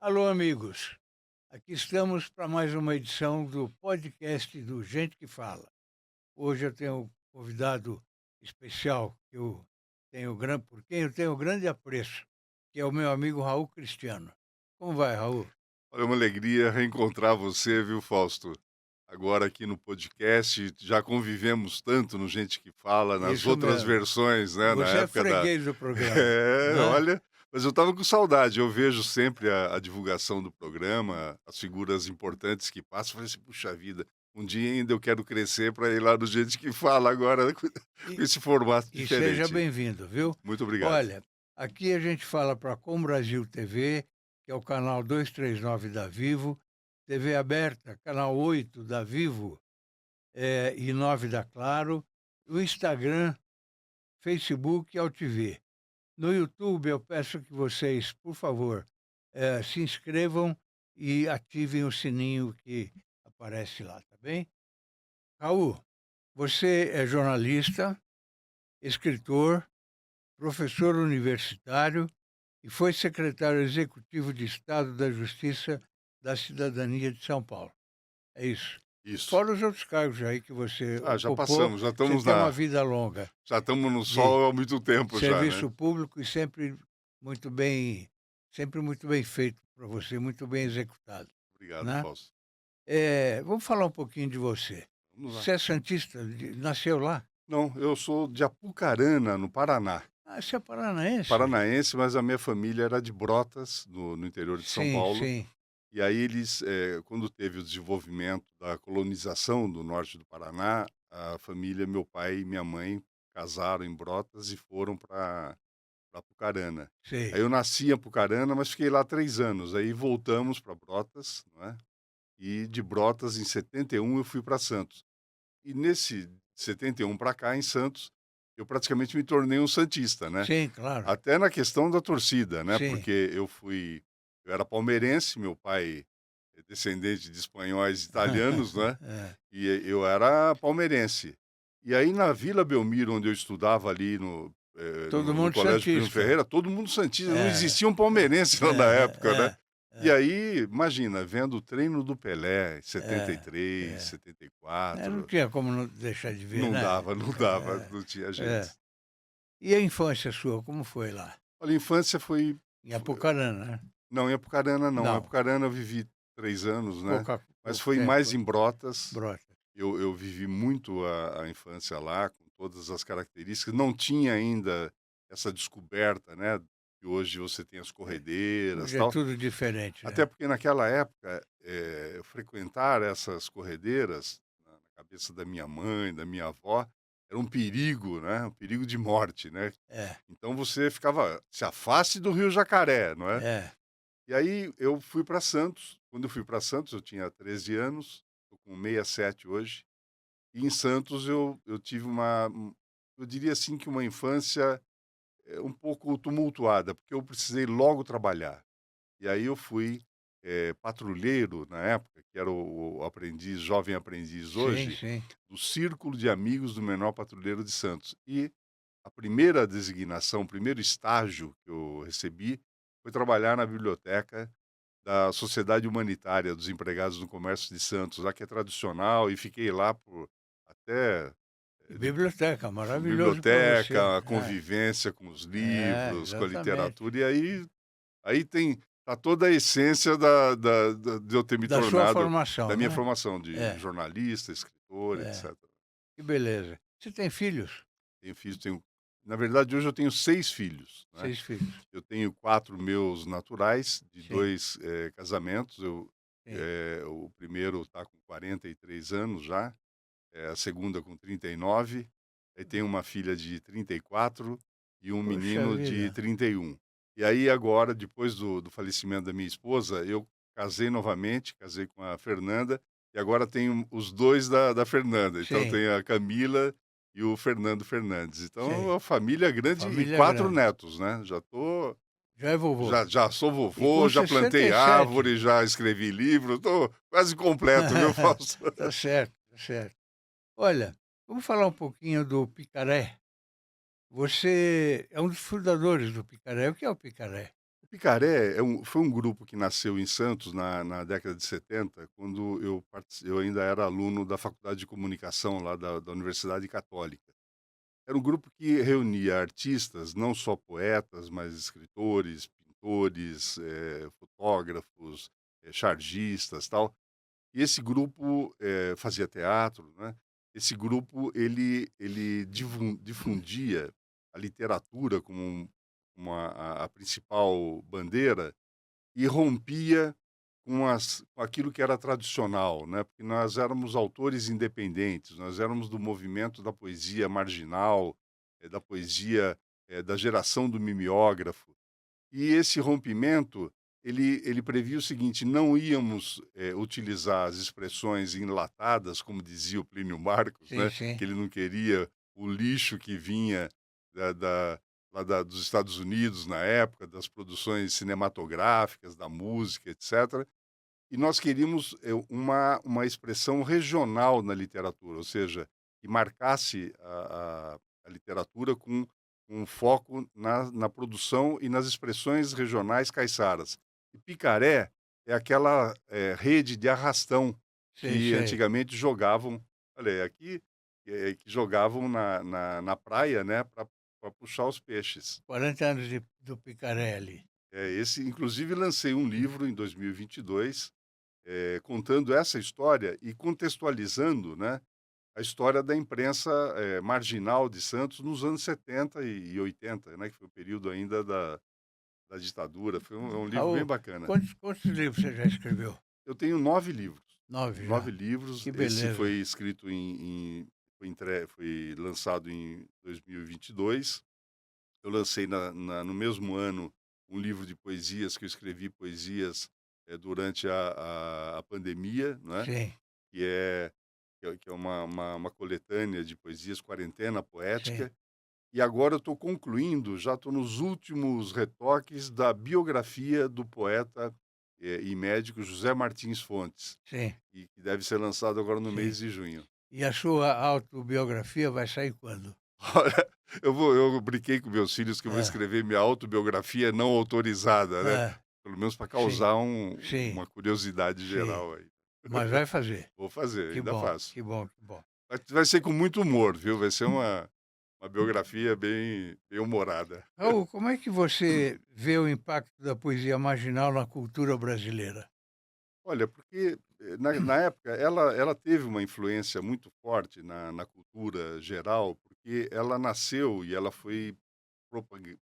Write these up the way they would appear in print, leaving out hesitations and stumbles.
Alô, amigos. Aqui estamos para mais uma edição do podcast do Gente que Fala. Hoje eu tenho um convidado especial por quem eu tenho grande apreço, que é o meu amigo Raul Cristiano. Como vai, Raul? Olha, é uma alegria reencontrar você, viu, Fausto? Agora aqui no podcast, já convivemos tanto no Gente que Fala, nas Isso outras mesmo. versões, né, na Você é época da freguês do programa, né? olha, mas eu estava com saudade, eu vejo sempre a divulgação do programa, as figuras importantes que passam, eu falei assim: "Puxa vida, um dia ainda eu quero crescer para ir lá no Gente que Fala agora com E, esse formato e seja diferente". bem-vindo, viu? Muito obrigado. Olha, aqui a gente fala para Com Brasil TV, que é o canal 239 da Vivo, TV aberta, canal 8 da Vivo, e 9 da Claro, o Instagram, Facebook e AltV. No YouTube, eu peço que vocês, por favor, se inscrevam e ativem o sininho que aparece lá, tá bem? Raul, você é jornalista, escritor, professor universitário e foi secretário executivo de Estado da Justiça da Cidadania de São Paulo. É isso. Isso. Fora os outros cargos aí que você Ah, já ocupou, passamos, já você estamos tem uma na vida longa já estamos no de sol há muito tempo já, né. serviço público e muito bem muito bem feito para você, muito bem executado, Obrigado, né. Fausto. Vamos falar um pouquinho de você. Vamos lá. Você é santista, nasceu lá? Não, eu sou de Apucarana, no Paraná. Ah, você é paranaense? Paranaense, mas a minha família era de Brotas, no interior de São Sim, Paulo. sim. E aí eles, quando teve o desenvolvimento da colonização do norte do Paraná, a família, meu pai e minha mãe casaram em Brotas e foram para Apucarana. Aí Sei. eu nasci em Apucarana, mas fiquei lá 3 anos, aí voltamos para Brotas, não é, e de Brotas em 71 eu fui para Santos. E nesse 71 para cá, em Santos, eu praticamente me tornei um santista, né. Sim, claro. Até na questão da torcida, né, Sim. porque eu era palmeirense, meu pai é descendente de espanhóis e italianos, né, É. e eu era palmeirense. E aí na Vila Belmiro, onde eu estudava ali Todo no mundo Colégio Primo santista. Ferreira, todo mundo santista, não É, existia um palmeirense lá na época, né. é, E é, aí, imagina, vendo o treino do Pelé em é, 73, é. 74, Não tinha como não deixar de ver, não né. dava, não dava, não tinha jeito. É. E a infância sua, como foi lá? Olha, a infância foi Em Apucarana, né? não, em Apucarana não. Em Não, Apucarana eu vivi 3 anos, né, mas pouco foi mais tempo, em Brotas. Brotas. Eu vivi muito a infância lá, com todas as características. Não tinha ainda essa descoberta, né, que hoje você tem as É. corredeiras, Hoje é tal. tudo diferente, Até né. porque naquela época, frequentar essas corredeiras, na cabeça da minha mãe, da minha avó, era um perigo, né, um perigo de morte, né. É, Então você ficava se afaste do rio Jacaré, não é. é. E aí eu fui para Santos, quando eu fui para Santos eu tinha 13 anos, tô com 67 hoje, e em Santos eu tive eu diria assim que uma infância, um pouco tumultuada, porque eu precisei logo trabalhar. E aí eu fui, patrulheiro na época, que era o aprendiz, jovem aprendiz Sim, hoje, sim. do Círculo de Amigos do Menor Patrulheiro de Santos. E a primeira designação, o primeiro estágio que eu recebi foi trabalhar na biblioteca da Sociedade Humanitária dos Empregados do Comércio de Santos, lá que é tradicional, e fiquei lá por até, Que biblioteca, maravilhoso para você. biblioteca, a convivência com os livros, com a Exatamente. literatura, e aí tem tá toda a essência de eu ter me Da sua tornado formação, da minha né. formação de É, jornalista, escritor, é. etcétera. Que beleza. Você tem filhos? Tenho na verdade, hoje eu tenho 6 filhos, né. 6 filhos? Eu tenho 4 meus naturais, de Sim, 2 casamentos. sim. O primeiro está com 43 anos já, a segunda com 39, aí tenho uma filha de 34 e um Poxa menino vida. de 31. E aí agora, depois do falecimento da minha esposa, eu casei novamente, casei com a Fernanda, e agora tenho os 2 da Fernanda. Então Sim, tem a Camila e o Fernando Fernandes. Então é sim. uma família grande e Família 4 grande. netos, né. Já é vovô. Já sou E com vovô, já plantei 67? árvore, já escrevi livro, tô quase completo, viu, Fausto? Tá certo, tá certo. Olha, vamos falar um pouquinho do picaré. Você é um dos fundadores do picaré. O que é o picaré? Picaré foi um grupo que nasceu em Santos na década de 70, quando eu ainda era aluno da Faculdade de Comunicação lá da Universidade Católica. Era um grupo que reunia artistas, não só poetas, mas escritores, pintores, fotógrafos, chargistas, tal. E esse grupo, fazia teatro, né. Esse grupo ele difundia a literatura como a principal bandeira e rompia com aquilo que era tradicional, né, porque nós éramos autores independentes, nós éramos do movimento da poesia marginal, da poesia, da geração do mimeógrafo. E esse rompimento, ele previa o seguinte: não íamos, utilizar as expressões enlatadas, como dizia o Plínio Marcos, Sim, né, sim. que ele não queria o lixo que vinha da da lá dos Estados Unidos na época, das produções cinematográficas, da música, etcétera. E nós queríamos, uma expressão regional na literatura, ou seja, que marcasse a literatura com um foco na produção e nas expressões regionais caiçaras. E picaré é aquela, rede de arrastão Sei, que sei. antigamente jogavam, olha aí, aqui, que jogavam na praia, né, para puxar os peixes. 40 anos do Picarelli. Esse inclusive lancei um livro em 2022, contando essa história e contextualizando, né, a história da imprensa, marginal de Santos nos anos 70 e 80, né, que foi o período ainda da ditadura. É um livro bem Raul, bacana. quantos livros você já escreveu? Eu tenho 9 livros, 9 9 já. livros. Que Esse foi beleza. escrito foi lançado em 2022. Eu lancei no mesmo ano um livro de poesias, que eu escrevi poesias, durante a pandemia, né, Sim, que é que é uma coletânea de poesias, Quarentena sim, Poética. E agora eu estou concluindo, já estou nos últimos retoques da biografia do poeta, e médico José Martins Fontes, sim, e que deve ser lançado agora no sim. mês de junho. E a sua autobiografia vai sair quando? Olha, eu brinquei com meus filhos que eu vou É, escrever minha autobiografia não autorizada, né, é, pelo menos para sim, causar sim, uma curiosidade sim. geral aí. Mas vai fazer. Vou fazer, Que ainda bom, faço. que bom, que bom. Vai ser com muito humor, viu, vai ser uma biografia bem humorada. Raul, como é que você vê o impacto da poesia marginal na cultura brasileira? Olha, porque, na época ela teve uma influência muito forte na cultura geral, porque ela nasceu e ela foi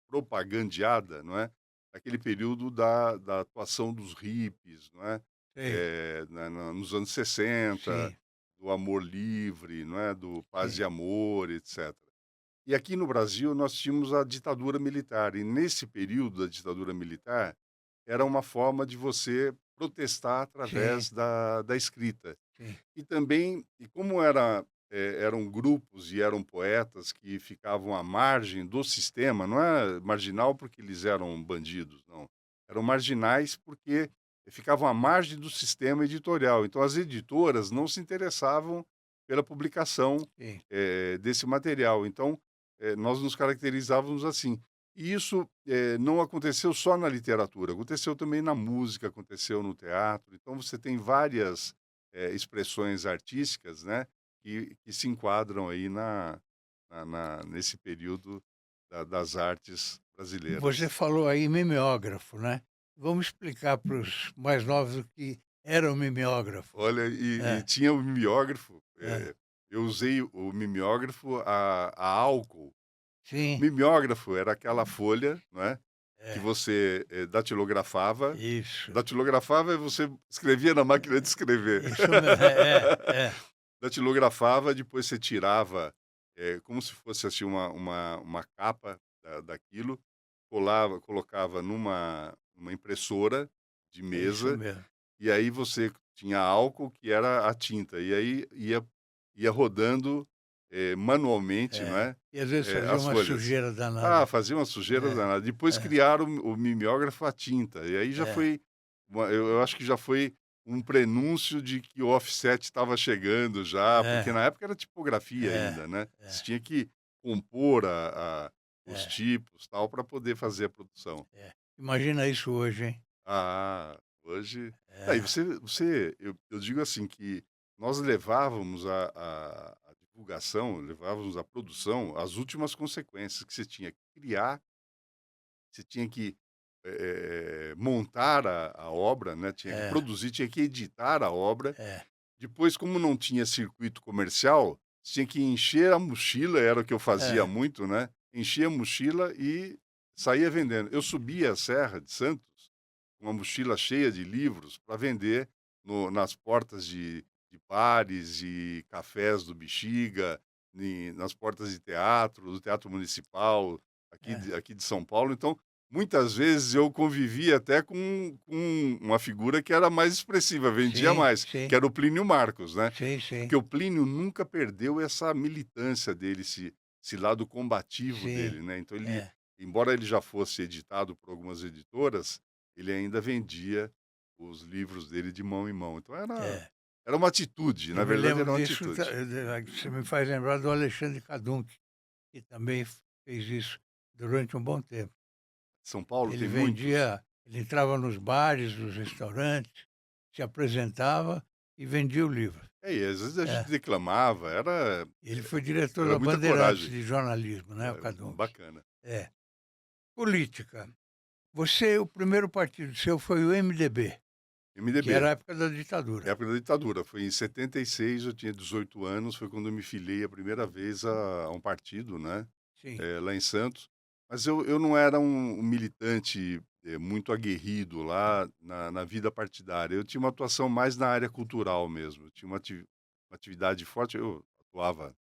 propagandeada, não é, naquele período da atuação dos hippies, não é, Sei, nos anos 60, sim, do amor livre, não é, do paz sim, e amor, etc. E aqui no Brasil nós tínhamos a ditadura militar, e nesse período da ditadura militar, era uma forma de você protestar sim, através da escrita. sim, E também, e como eram grupos e eram poetas que ficavam à margem do sistema, não é marginal porque eles eram bandidos, não. Eram marginais porque ficavam à margem do sistema editorial. Então as editoras não se interessavam pela publicação, sim. desse material. Então, nós nos caracterizávamos assim. E isso, não aconteceu só na literatura, aconteceu também na música, aconteceu no teatro. Então você tem várias, expressões artísticas, né, que se enquadram aí nesse período das artes Você brasileiras. falou aí mimeógrafo, né? Vamos explicar para os mais novos o que era o mimeógrafo. Olha, e É, tinha o mimeógrafo, é, eu usei o mimeógrafo a álcool. O sim, mimeógrafo era aquela folha, não é, que é, você, isso, datilografava e você escrevia na máquina de escrever. isso mesmo, é, Datilografava, depois você tirava, como se fosse, assim, uma capa daquilo, colocava numa impressora de é isso mesa, mesmo. e aí você tinha álcool, que era a tinta, e aí ia rodando, manualmente, não É. é, E às vezes fazia as uma folhas. sujeira Ah, danada. fazia uma sujeira É, danada. Depois é, criaram o mimeógrafo a tinta, e aí já é, foi eu acho que já foi um prenúncio de que o offset estava chegando já, porque é, na época era tipografia é, ainda, né. Você é, tinha que compor os é, tipos, tal, para poder fazer a produção. é. Imagina isso hoje, hein? Ah, hoje aí É, eu digo assim que nós levávamos a divulgação, levávamos a produção às últimas consequências, que você tinha que criar, você tinha que, montar a obra, né, tinha que é, produzir, tinha que editar a obra. é, Depois, como não tinha circuito comercial, você tinha que encher a mochila, era o que eu fazia é, muito, né, enchia a mochila e saía vendendo. Eu subia a serra de Santos, uma mochila cheia de livros para vender nas portas de bares e cafés do Bexiga, nas portas de teatro, do Teatro Municipal, é. aqui de São Paulo. Então, muitas vezes eu convivia até com uma figura que era mais expressiva, vendia Sim, mais, que sim, era o Plínio Marcos, né? sim, sim, Porque o Plínio nunca perdeu essa militância dele, esse lado combativo sim, dele, né? Então ele, é, embora ele já fosse editado por algumas editoras, ele ainda vendia os livros dele de mão em mão. Então é. era uma atitude, Eu na me verdade lembro era uma disso, atitude. você me faz lembrar do Alexandre Cadunc, que também fez isso durante um bom tempo. São Paulo Ele tem muitos. vendia, ele entrava nos bares, nos restaurantes, se apresentava e vendia o livro. E às vezes a gente É. declamava, Ele foi diretor era da muita Bandeirantes coragem. de jornalismo, né, o É, Cadunc. bacana. É. Política. O primeiro partido seu foi o MDB, que MDB, era a época da ditadura. época da ditadura, foi em 76, eu tinha 18 anos, foi quando eu me filiei a primeira vez a um partido, né, Sim, lá em Santos. Mas eu não era um militante, muito aguerrido lá na vida partidária, eu tinha uma atuação mais na área cultural mesmo, eu tinha uma atividade forte, eu atuava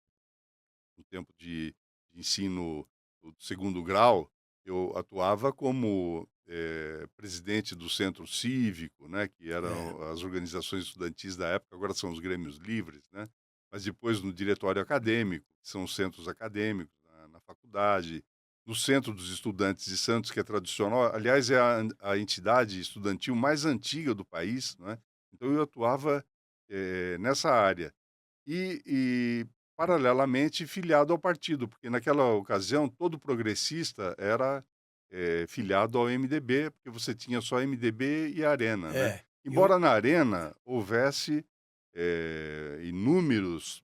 no tempo de ensino do segundo grau, eu atuava como, presidente do centro cívico, né, que é, eram as organizações estudantis da época, agora são os grêmios livres, né, mas depois no diretório acadêmico, que são os centros acadêmicos na faculdade, no Centro dos Estudantes de Santos, que é tradicional, aliás, é a entidade estudantil mais antiga do país, né, então eu atuava, nessa área. E paralelamente filiado ao partido, porque naquela ocasião todo progressista era, filiado ao MDB, porque você tinha só MDB e Arena, né. é. E o Embora na Arena houvesse, eh, inúmeras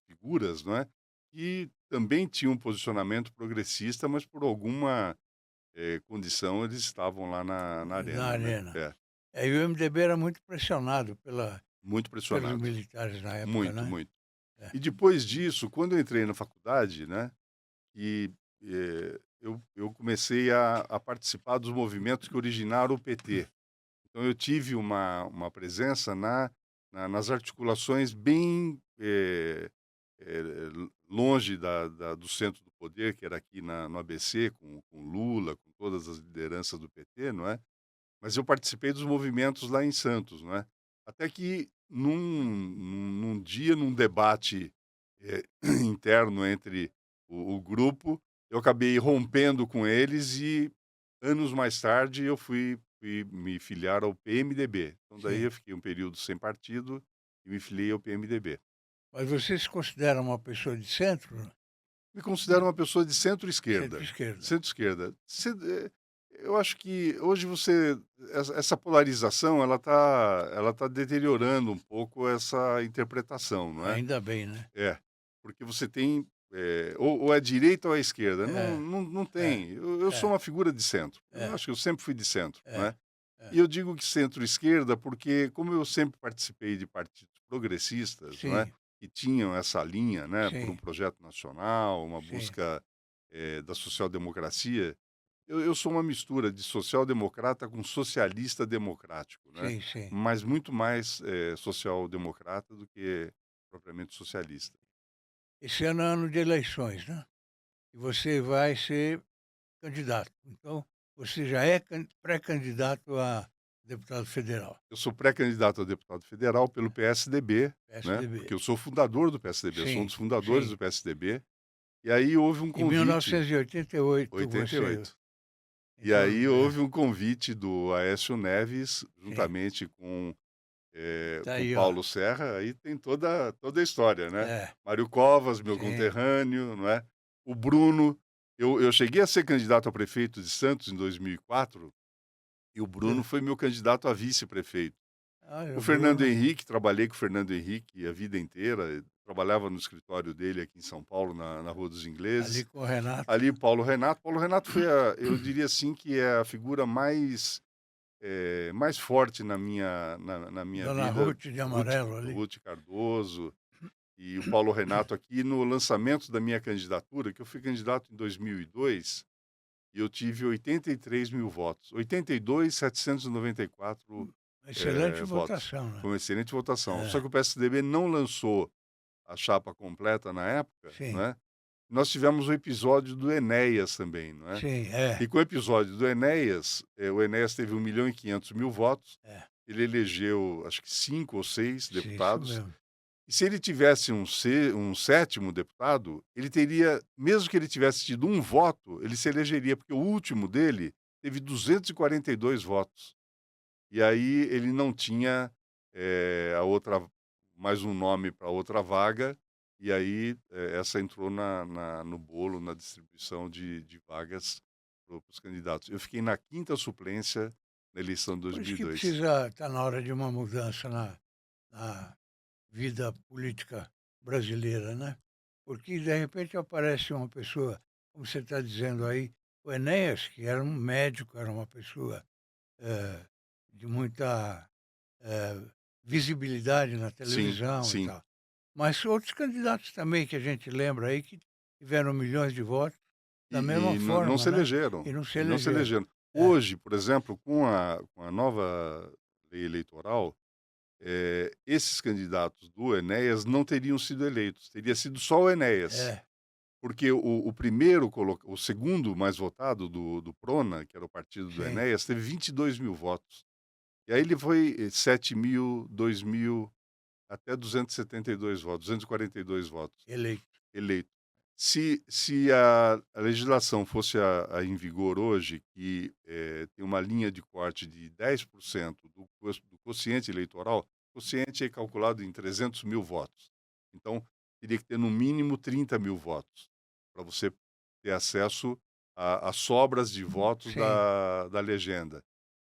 figuras, não é, que também tinham um posicionamento progressista, mas por alguma, condição eles estavam lá na na Arena, né. arena. É, É, e o MDB era muito pressionado muito pelos pressionado. militares na época, Muito, né. muito. É. E depois disso, quando eu entrei na faculdade, né, e, eu comecei a participar dos movimentos que originaram o PT. Então eu tive uma presença nas articulações bem, longe do centro do poder, que era aqui no ABC, com Lula, com todas as lideranças do PT, não é? Mas eu participei dos movimentos lá em Santos, não é? Até que num dia, num debate, interno entre o grupo, eu acabei rompendo com eles e anos mais tarde eu fui me filiar ao PMDB. Então daí Sim. eu fiquei um período sem partido e me filiei ao PMDB. Mas você se considera uma pessoa de centro? Me considero uma pessoa de centro-esquerda. Centro-esquerda. Centro-esquerda. Eu acho que hoje essa polarização ela tá deteriorando um pouco essa interpretação, não é? Ainda bem, né. É, porque você tem, ou é direita ou é esquerda, É, não é, tem. Eu sou é, uma figura de centro, eu é, acho que eu sempre fui de centro, é, né. é. E eu digo que centro-esquerda, porque como eu sempre participei de partidos progressistas, não é, Sim, que tinham essa linha, né, por um sim, projeto nacional, uma sim, busca, da social-democracia, eu sou uma mistura de social-democrata com socialista democrático, né, sim, sim. mas muito mais, social-democrata do que propriamente socialista. Esse ano é ano de eleições, né, e você vai ser candidato. Então, você já é pré-candidato a deputado federal, Eu sou pré-candidato a deputado federal pelo PSDB, né, PSDB. porque eu sou fundador do PSDB, eu sou um Sim, dos fundadores sim. do PSDB. E aí houve um Em convite 1988 você 88. E então aí houve um convite do Aécio Neves, sim, juntamente tá com aí, ó. Paulo Serra, aí tem toda a história, né. É, Mário Covas, meu sim, conterrâneo, não é. O Bruno, Eu cheguei a ser candidato a prefeito de Santos em 2004 e o Bruno Hã. foi meu candidato a vice-prefeito. Olha, O o Fernando Bruno Henrique, trabalhei com o Fernando Henrique a vida inteira, trabalhava no escritório dele aqui em São Paulo, na Rua dos ali Ingleses. com o Renato, Ali, Paulo Renato foi eu diria assim, que é a figura mais forte na minha Dona vida, Ruth de Ruth amarelo ali. Ruth Cardoso e o Paulo Renato aqui no lançamento da minha candidatura, que eu fui candidato em 2002, e eu tive 83.000 votos, 82.794, Excelente votos. votação, né. Foi uma excelente votação. Só que É, o PSDB não lançou a chapa completa na época, não sim, é. Nós tivemos o episódio do Enéas também, não é. sim, E é, com o episódio do Enéas, o Enéas teve 1.500.000 votos, é. ele elegeu acho que 5 ou 6 Sim, isso deputados, mesmo. e se ele tivesse um sétimo deputado, ele teria, mesmo que ele tivesse tido um voto, ele se elegeria, porque o último dele teve 242 votos. E aí ele não tinha, a outra, mais um nome para outra vaga, e aí, essa entrou no bolo, na distribuição de vagas para os candidatos. Eu fiquei na quinta suplência na eleição de Por isso que 2002. precisa está na hora de uma mudança na vida política brasileira, né. Porque de repente aparece uma pessoa, como você está dizendo aí, o Enéas, que era um médico, era uma pessoa, eh, de muita, eh, visibilidade na Sim, televisão e sim. tal. Mas outros candidatos também que a gente lembra aí que tiveram milhões de votos da mesma E não forma, se né, elegeram, e não se e não se elegeram. elegeram. É, Hoje, por exemplo, com a nova lei eleitoral, esses candidatos do Enéas não teriam sido eleitos, teria sido só o Enéas. é, Porque o primeiro o segundo mais votado do Prona, que era o partido do sim, Enéas, teve 22.000 votos. E aí ele foi, 7.000, 2.000, até 272 votos, 242 votos, eleito. eleito. Se a legislação fosse a em vigor hoje, que, tem uma linha de corte de 10% do quociente eleitoral, o quociente é calculado em 300.000 votos. Então, teria que ter no mínimo 30.000 votos, para você ter acesso a sobras de votos Sim, da legenda.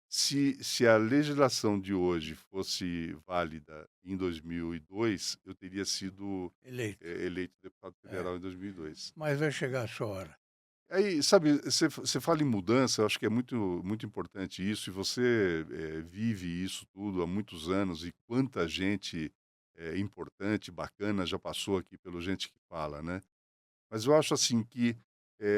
Se a legislação de hoje fosse válida em 2002, eu teria sido, eleito. eleito deputado É, federal em 2002. mas vai chegar a sua hora. Aí, sabe, você fala em mudança, eu acho que é muito muito importante isso, e você, vive isso tudo há muitos anos, e quanta gente, importante, bacana já passou aqui pelo Gente que Fala, né. Mas eu acho assim que,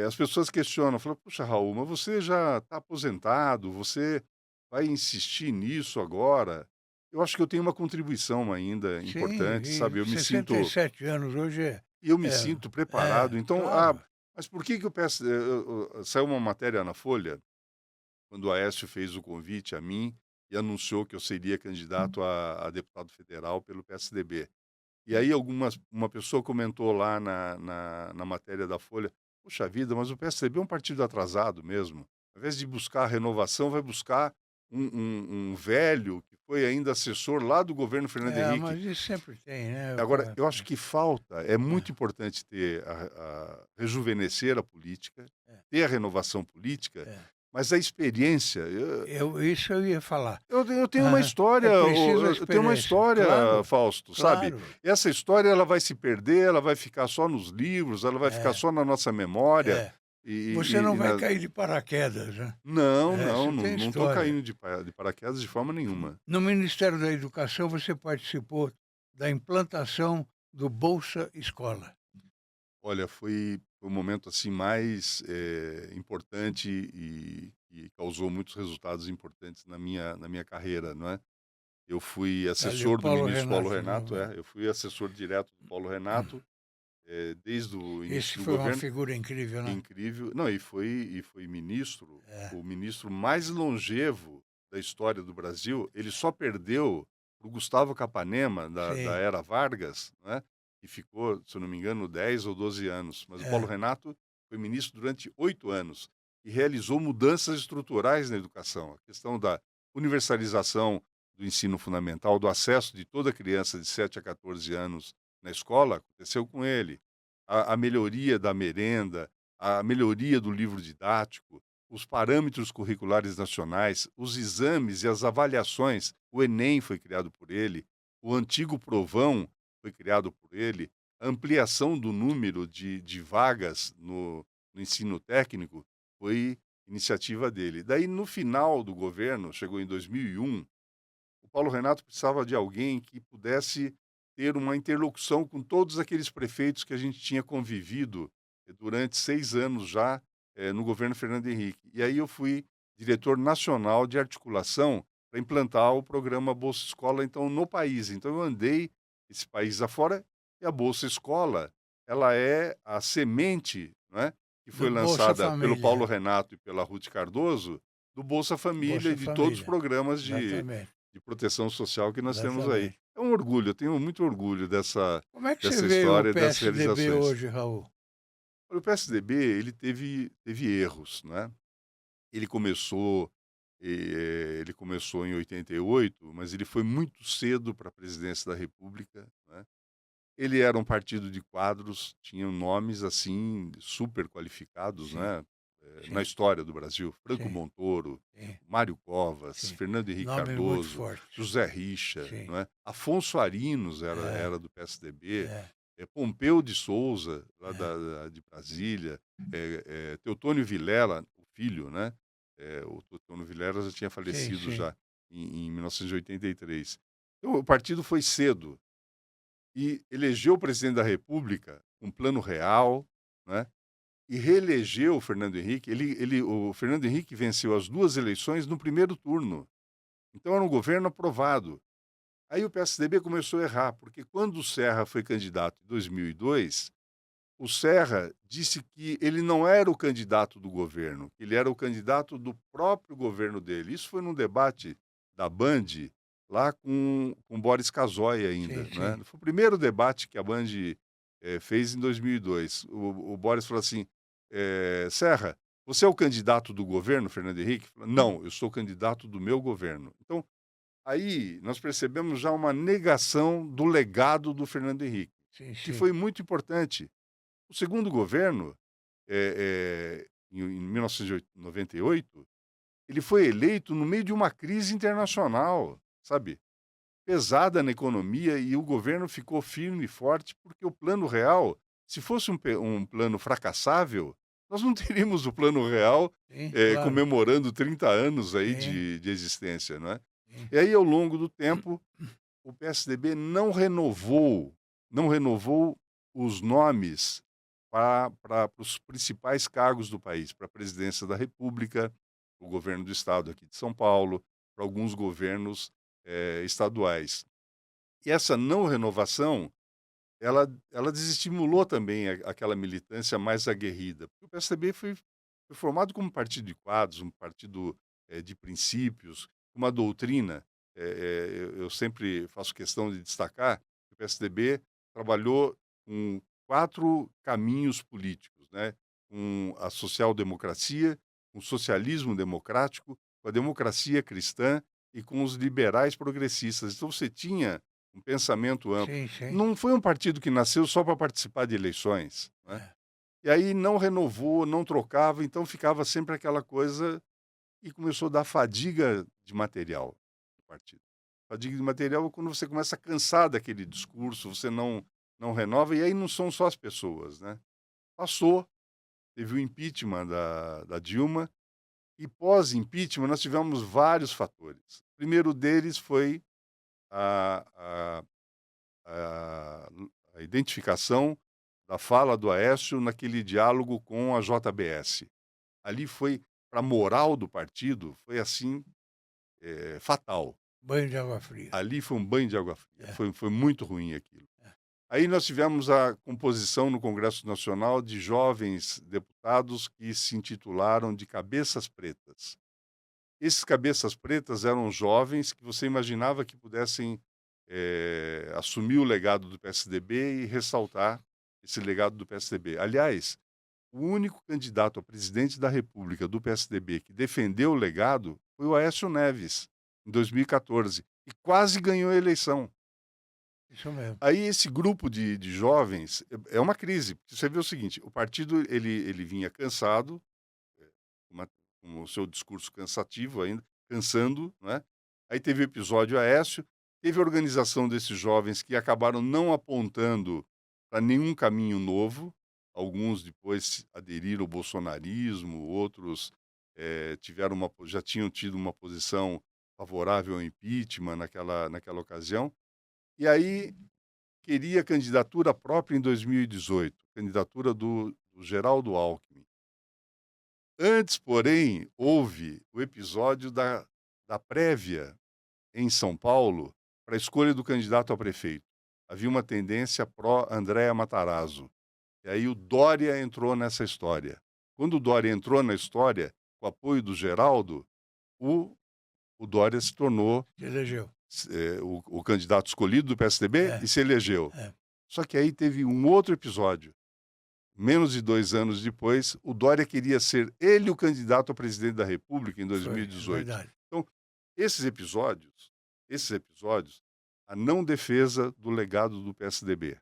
as pessoas questionam, falam: "Puxa, Raul, mas você já está aposentado, você vai insistir nisso agora?". Eu acho que eu tenho uma contribuição ainda Sim, importante, e sabe, 67 anos hoje e eu me é sinto preparado. é, Então, claro. mas por que que eu peço, saiu uma matéria na Folha, quando o Aécio fez o convite a mim e anunciou que eu seria candidato a deputado federal pelo PSDB. E aí uma pessoa comentou lá na matéria da Folha: "Puxa vida, mas o PSDB é um partido atrasado mesmo. Ao invés de buscar a renovação, vai buscar um velho que foi ainda assessor lá do governo Fernando É, Henrique". mas isso sempre tem, né, o Agora, ca eu acho que falta, é é, muito importante ter rejuvenescer a política, é, ter a renovação política, é. mas a experiência, Isso eu ia falar. eu tenho uma Aham. história, É preciso a eu tenho uma experiência. história, Claro, Fausto, sabe. claro. Essa história ela vai se perder, ela vai ficar só nos livros, ela vai ficar É, só na nossa memória, é. Você e não e vai na cair de paraquedas, né. não, É, não, você tem não estou história. caindo de paraquedas de forma nenhuma. No Ministério da Educação, você participou da implantação do Bolsa Escola. Olha, foi o momento, assim, mais, importante e causou muitos resultados importantes na minha carreira, não é. Eu fui Ali o assessor do Paulo ministro Paulo Renato, Renato, eu fui assessor direto do Paulo Renato, desde o início esse do foi uma governo. figura incrível, né. Incrível. Não, e foi ministro, É, o ministro mais longevo da história do Brasil. Ele só perdeu para o Gustavo Capanema, da sim, era Vargas, né, que ficou, se eu não me engano, 10 ou 12 anos. Mas o Paulo é. Renato foi ministro durante 8 anos e realizou mudanças estruturais na educação. A questão da universalização do ensino fundamental, do acesso de toda criança de 7 a 14 anos na escola, aconteceu com ele. A melhoria da merenda, a melhoria do livro didático, os parâmetros curriculares nacionais, os exames e as avaliações. O Enem foi criado por ele, o antigo Provão foi criado por ele, a ampliação do número de vagas no ensino técnico foi iniciativa dele. Daí, no final do governo, chegou em 2001, o Paulo Renato precisava de alguém que pudesse ter uma interlocução com todos aqueles prefeitos que a gente tinha convivido durante 6 anos já, no governo Fernando Henrique. E aí eu fui diretor nacional de articulação para implantar o programa Bolsa Escola, então, no país. Então eu andei esse país afora e a Bolsa Escola, ela é a semente, não é, que Do foi Bolsa lançada pelo Paulo Família. Renato e pela Ruth Cardoso, do Bolsa Família Bolsa e de todos os Família. programas Exatamente, de proteção social que nós temos aí. exatamente. É um orgulho, eu tenho muito orgulho Como é que você dessa vê o história e dessas PSDB realizações. hoje, Raul? Olha, o PSDB, ele teve erros, né. Ele começou, ele começou em 88, mas ele foi muito cedo para a presidência da república, né. Ele era um partido de quadros, tinham nomes, assim, super qualificados, Sim, né, na sim, história do Brasil. Franco sim, Montoro, sim, Mário Covas, sim. Fernando Henrique Nomes muito Cardoso, fortes. José Richa, Sim. não é, Afonso Arinos É, era do PSDB, é. Pompeu de Souza, lá É, de Brasília, Teotônio Vilela, o filho, né, o Teotônio Vilela já tinha sim, falecido sim. já em 1983. Então o partido foi cedo e elegeu o presidente da república com plano real, né, e reelegeu o Fernando Henrique. O Fernando Henrique venceu as 2 eleições no primeiro turno, então era um governo aprovado. Aí o PSDB começou a errar, porque quando o Serra foi candidato em 2002, o Serra disse que ele não era o candidato do governo, que ele era o candidato do próprio governo dele. Isso foi num debate da Band, lá com Boris Casoy Sim, ainda, sim. né. Foi o primeiro debate que a Band, fez em 2002. O Boris falou assim: "Serra, você é o candidato do governo, Fernando Henrique?" Falou: "Não, eu sou o candidato do meu governo". Então, aí nós percebemos já uma negação do legado do Fernando Henrique, Sim, que sim. foi muito importante. O segundo governo, em 1998, ele foi eleito no meio de uma crise internacional, sabe, pesada na economia, e o governo ficou firme e forte, porque o Plano Real, se fosse um plano fracassável, nós não teríamos o Plano Real, Sim, claro. comemorando 30 anos aí Sim, de existência, não é. sim. E aí, ao longo do tempo, o PSDB não renovou os nomes para os principais cargos do país, para a presidência da república, o governo do estado aqui de São Paulo, para alguns governos, estaduais. E essa não renovação, ela desestimulou também aquela militância mais aguerrida, porque o PSDB foi formado como um partido de quadros, um partido, de princípios, uma doutrina. Eu sempre faço questão de destacar que o PSDB trabalhou com 4 caminhos políticos, né, com a social-democracia, com o socialismo democrático, com a democracia cristã e com os liberais progressistas. Então você tinha um pensamento amplo. Sim, sim. Não foi um partido que nasceu só para participar de eleições, né. É. E aí não renovou, não trocava, então ficava sempre aquela coisa, e começou a dar fadiga de material no partido. Fadiga de material é quando você começa a cansar daquele discurso, você não renova, e aí não são só as pessoas, né. Passou, teve o impeachment da Dilma, e pós-impeachment nós tivemos vários fatores. O primeiro deles foi a a a identificação da fala do Aécio naquele diálogo com a JBS. Ali foi, para a moral do partido, foi assim, fatal. Banho de água fria. Ali foi um banho de água fria, É, foi muito ruim aquilo. é. Aí nós tivemos a composição no Congresso Nacional de jovens deputados que se intitularam de Cabeças Pretas. Esses cabeças pretas eram jovens que você imaginava que pudessem, assumir o legado do PSDB e ressaltar esse legado do PSDB. Aliás, o único candidato a presidente da república do PSDB que defendeu o legado foi o Aécio Neves, em 2014, e quase ganhou a eleição. Isso mesmo. Aí esse grupo de jovens é uma crise, porque você vê o seguinte, o partido ele vinha cansado, uma com o seu discurso cansativo ainda, cansando, né. Aí teve o episódio Aécio, teve a organização desses jovens que acabaram não apontando para nenhum caminho novo, alguns depois aderiram ao bolsonarismo, outros, tiveram já tinham tido uma posição favorável ao impeachment naquela ocasião, e aí queria candidatura própria em 2018, candidatura do Geraldo Alckmin. Antes, porém, houve o episódio da prévia em São Paulo para a escolha do candidato a prefeito. Havia uma tendência pró-Andréa Matarazzo. E aí o Dória entrou nessa história. Quando o Dória entrou na história, com o apoio do Geraldo, o, o Dória se tornou Se elegeu. o candidato escolhido do PSDB É, e se elegeu. é. Só que aí teve um outro episódio. Menos de 2 anos depois, o Dória queria ser ele o candidato a presidente da República em Foi, é 2018. verdade. Então, esses episódios, a não defesa do legado do PSDB,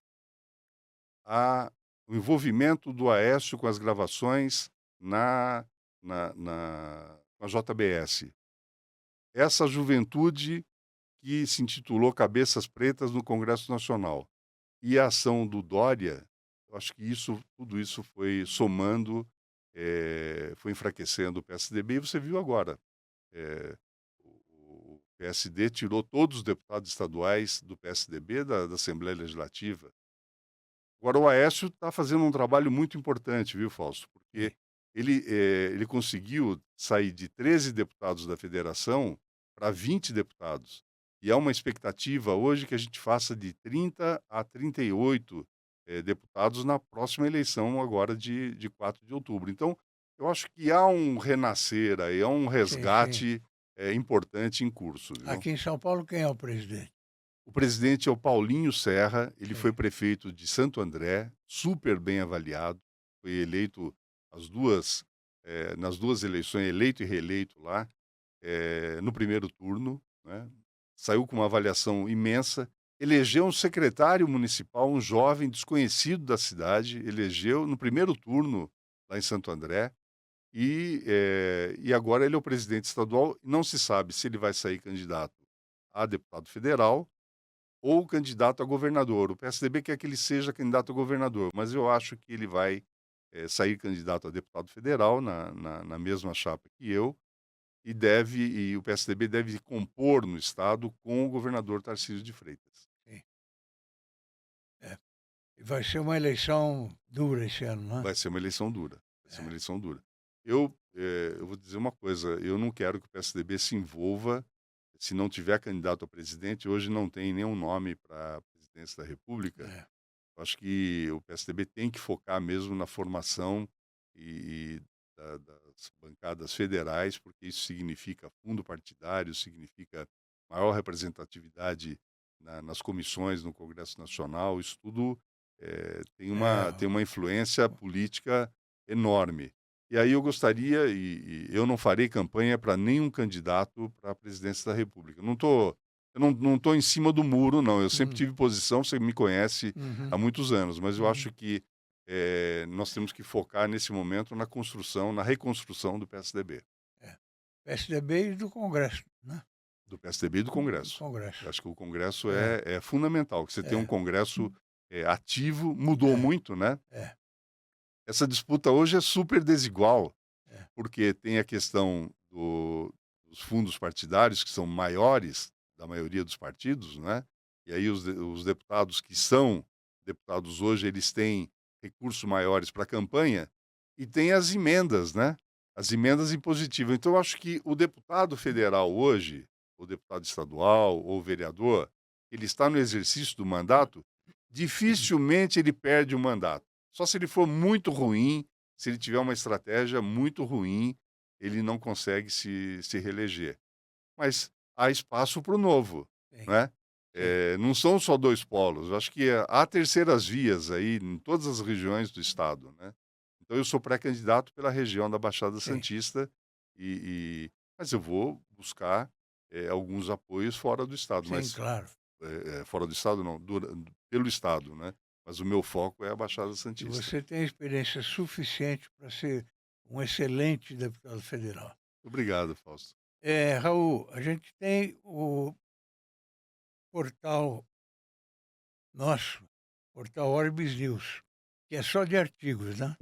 o envolvimento do Aécio com as gravações com a JBS, essa juventude que se intitulou Cabeças Pretas no Congresso Nacional, e a ação do Dória, eu acho que tudo isso foi somando, foi enfraquecendo o PSDB, e você viu agora, o PSD tirou todos os deputados estaduais do PSDB da Assembleia Legislativa. Agora o Aécio está fazendo um trabalho muito importante, viu, Fausto? Sim. Porque ele conseguiu sair de 13 deputados da federação para 20 deputados. E há uma expectativa hoje que a gente faça de 30 a 38 deputados na próxima eleição, agora de 4 de outubro. Então, eu acho que há um renascer aí, há um Sim, sim. resgate importante em curso, viu? Aqui em São Paulo, quem é o presidente? O presidente é o Paulinho Serra, ele foi Sim. prefeito de Santo André, super bem avaliado, foi eleito nas 2 eleições, eleito e reeleito lá, no primeiro turno, né, saiu com uma avaliação imensa, elegeu um secretário municipal, um jovem desconhecido da cidade, elegeu no primeiro turno lá em Santo André, e agora ele é o presidente estadual, não se sabe se ele vai sair candidato a deputado federal ou candidato a governador. O PSDB quer que ele seja candidato a governador, mas eu acho que ele vai sair candidato a deputado federal na mesma chapa que eu, e o PSDB deve compor no estado com o governador Tarcísio de Freitas. Sim. É. E vai ser uma eleição dura esse ano, não é? Vai ser uma eleição dura. Vai ser uma É. eleição dura. Eu vou dizer uma coisa, eu não quero que o PSDB se envolva, se não tiver candidato a presidente, hoje não tem nenhum nome para a presidência da República. É. Acho que o PSDB tem que focar mesmo na formação das bancadas federais, porque isso significa fundo partidário, significa maior representatividade nas comissões no Congresso Nacional. Isso tudo tem É. uma influência política enorme. E aí eu gostaria, e eu não farei campanha para nenhum candidato para a presidência da República. Eu não tô em cima do muro, não. Eu sempre Hum. tive posição, você me conhece há Uhum. muitos anos, mas eu Uhum. acho que nós temos que focar nesse momento na construção, na reconstrução do PSDB. É. PSDB e do Congresso, né? Do PSDB e do Do Congresso. Eu Congresso. acho que o Congresso É. é fundamental, que você tenha um É. Congresso ativo, mudou É. muito, né? É. Essa disputa hoje é super desigual, É. porque tem a questão dos fundos partidários, que são maiores da maioria dos partidos, né? E aí os deputados que são deputados hoje, eles têm recursos maiores para a campanha, e tem as emendas, né? As emendas impositivas. Então, eu acho que o deputado federal hoje, o deputado estadual ou o vereador, ele está no exercício do mandato, dificilmente ele perde o mandato. Só se ele for muito ruim, se ele tiver uma estratégia muito ruim, ele não consegue se reeleger. Mas há espaço para o novo, Sim. né? Sim. Não são só 2 polos, eu acho que há terceiras vias aí em todas as regiões do estado, né? Então eu sou pré-candidato pela região da Baixada Sim. Santista, mas eu vou buscar alguns apoios fora do estado, Sim, mas claro. fora do estado não, pelo estado, né? Mas o meu foco é a Baixada E Santista. você tem experiência suficiente para ser um excelente deputado federal. Obrigado, Fausto. Raul, a gente tem o portal nosso, portal Orbis News, que é só de artigos, né?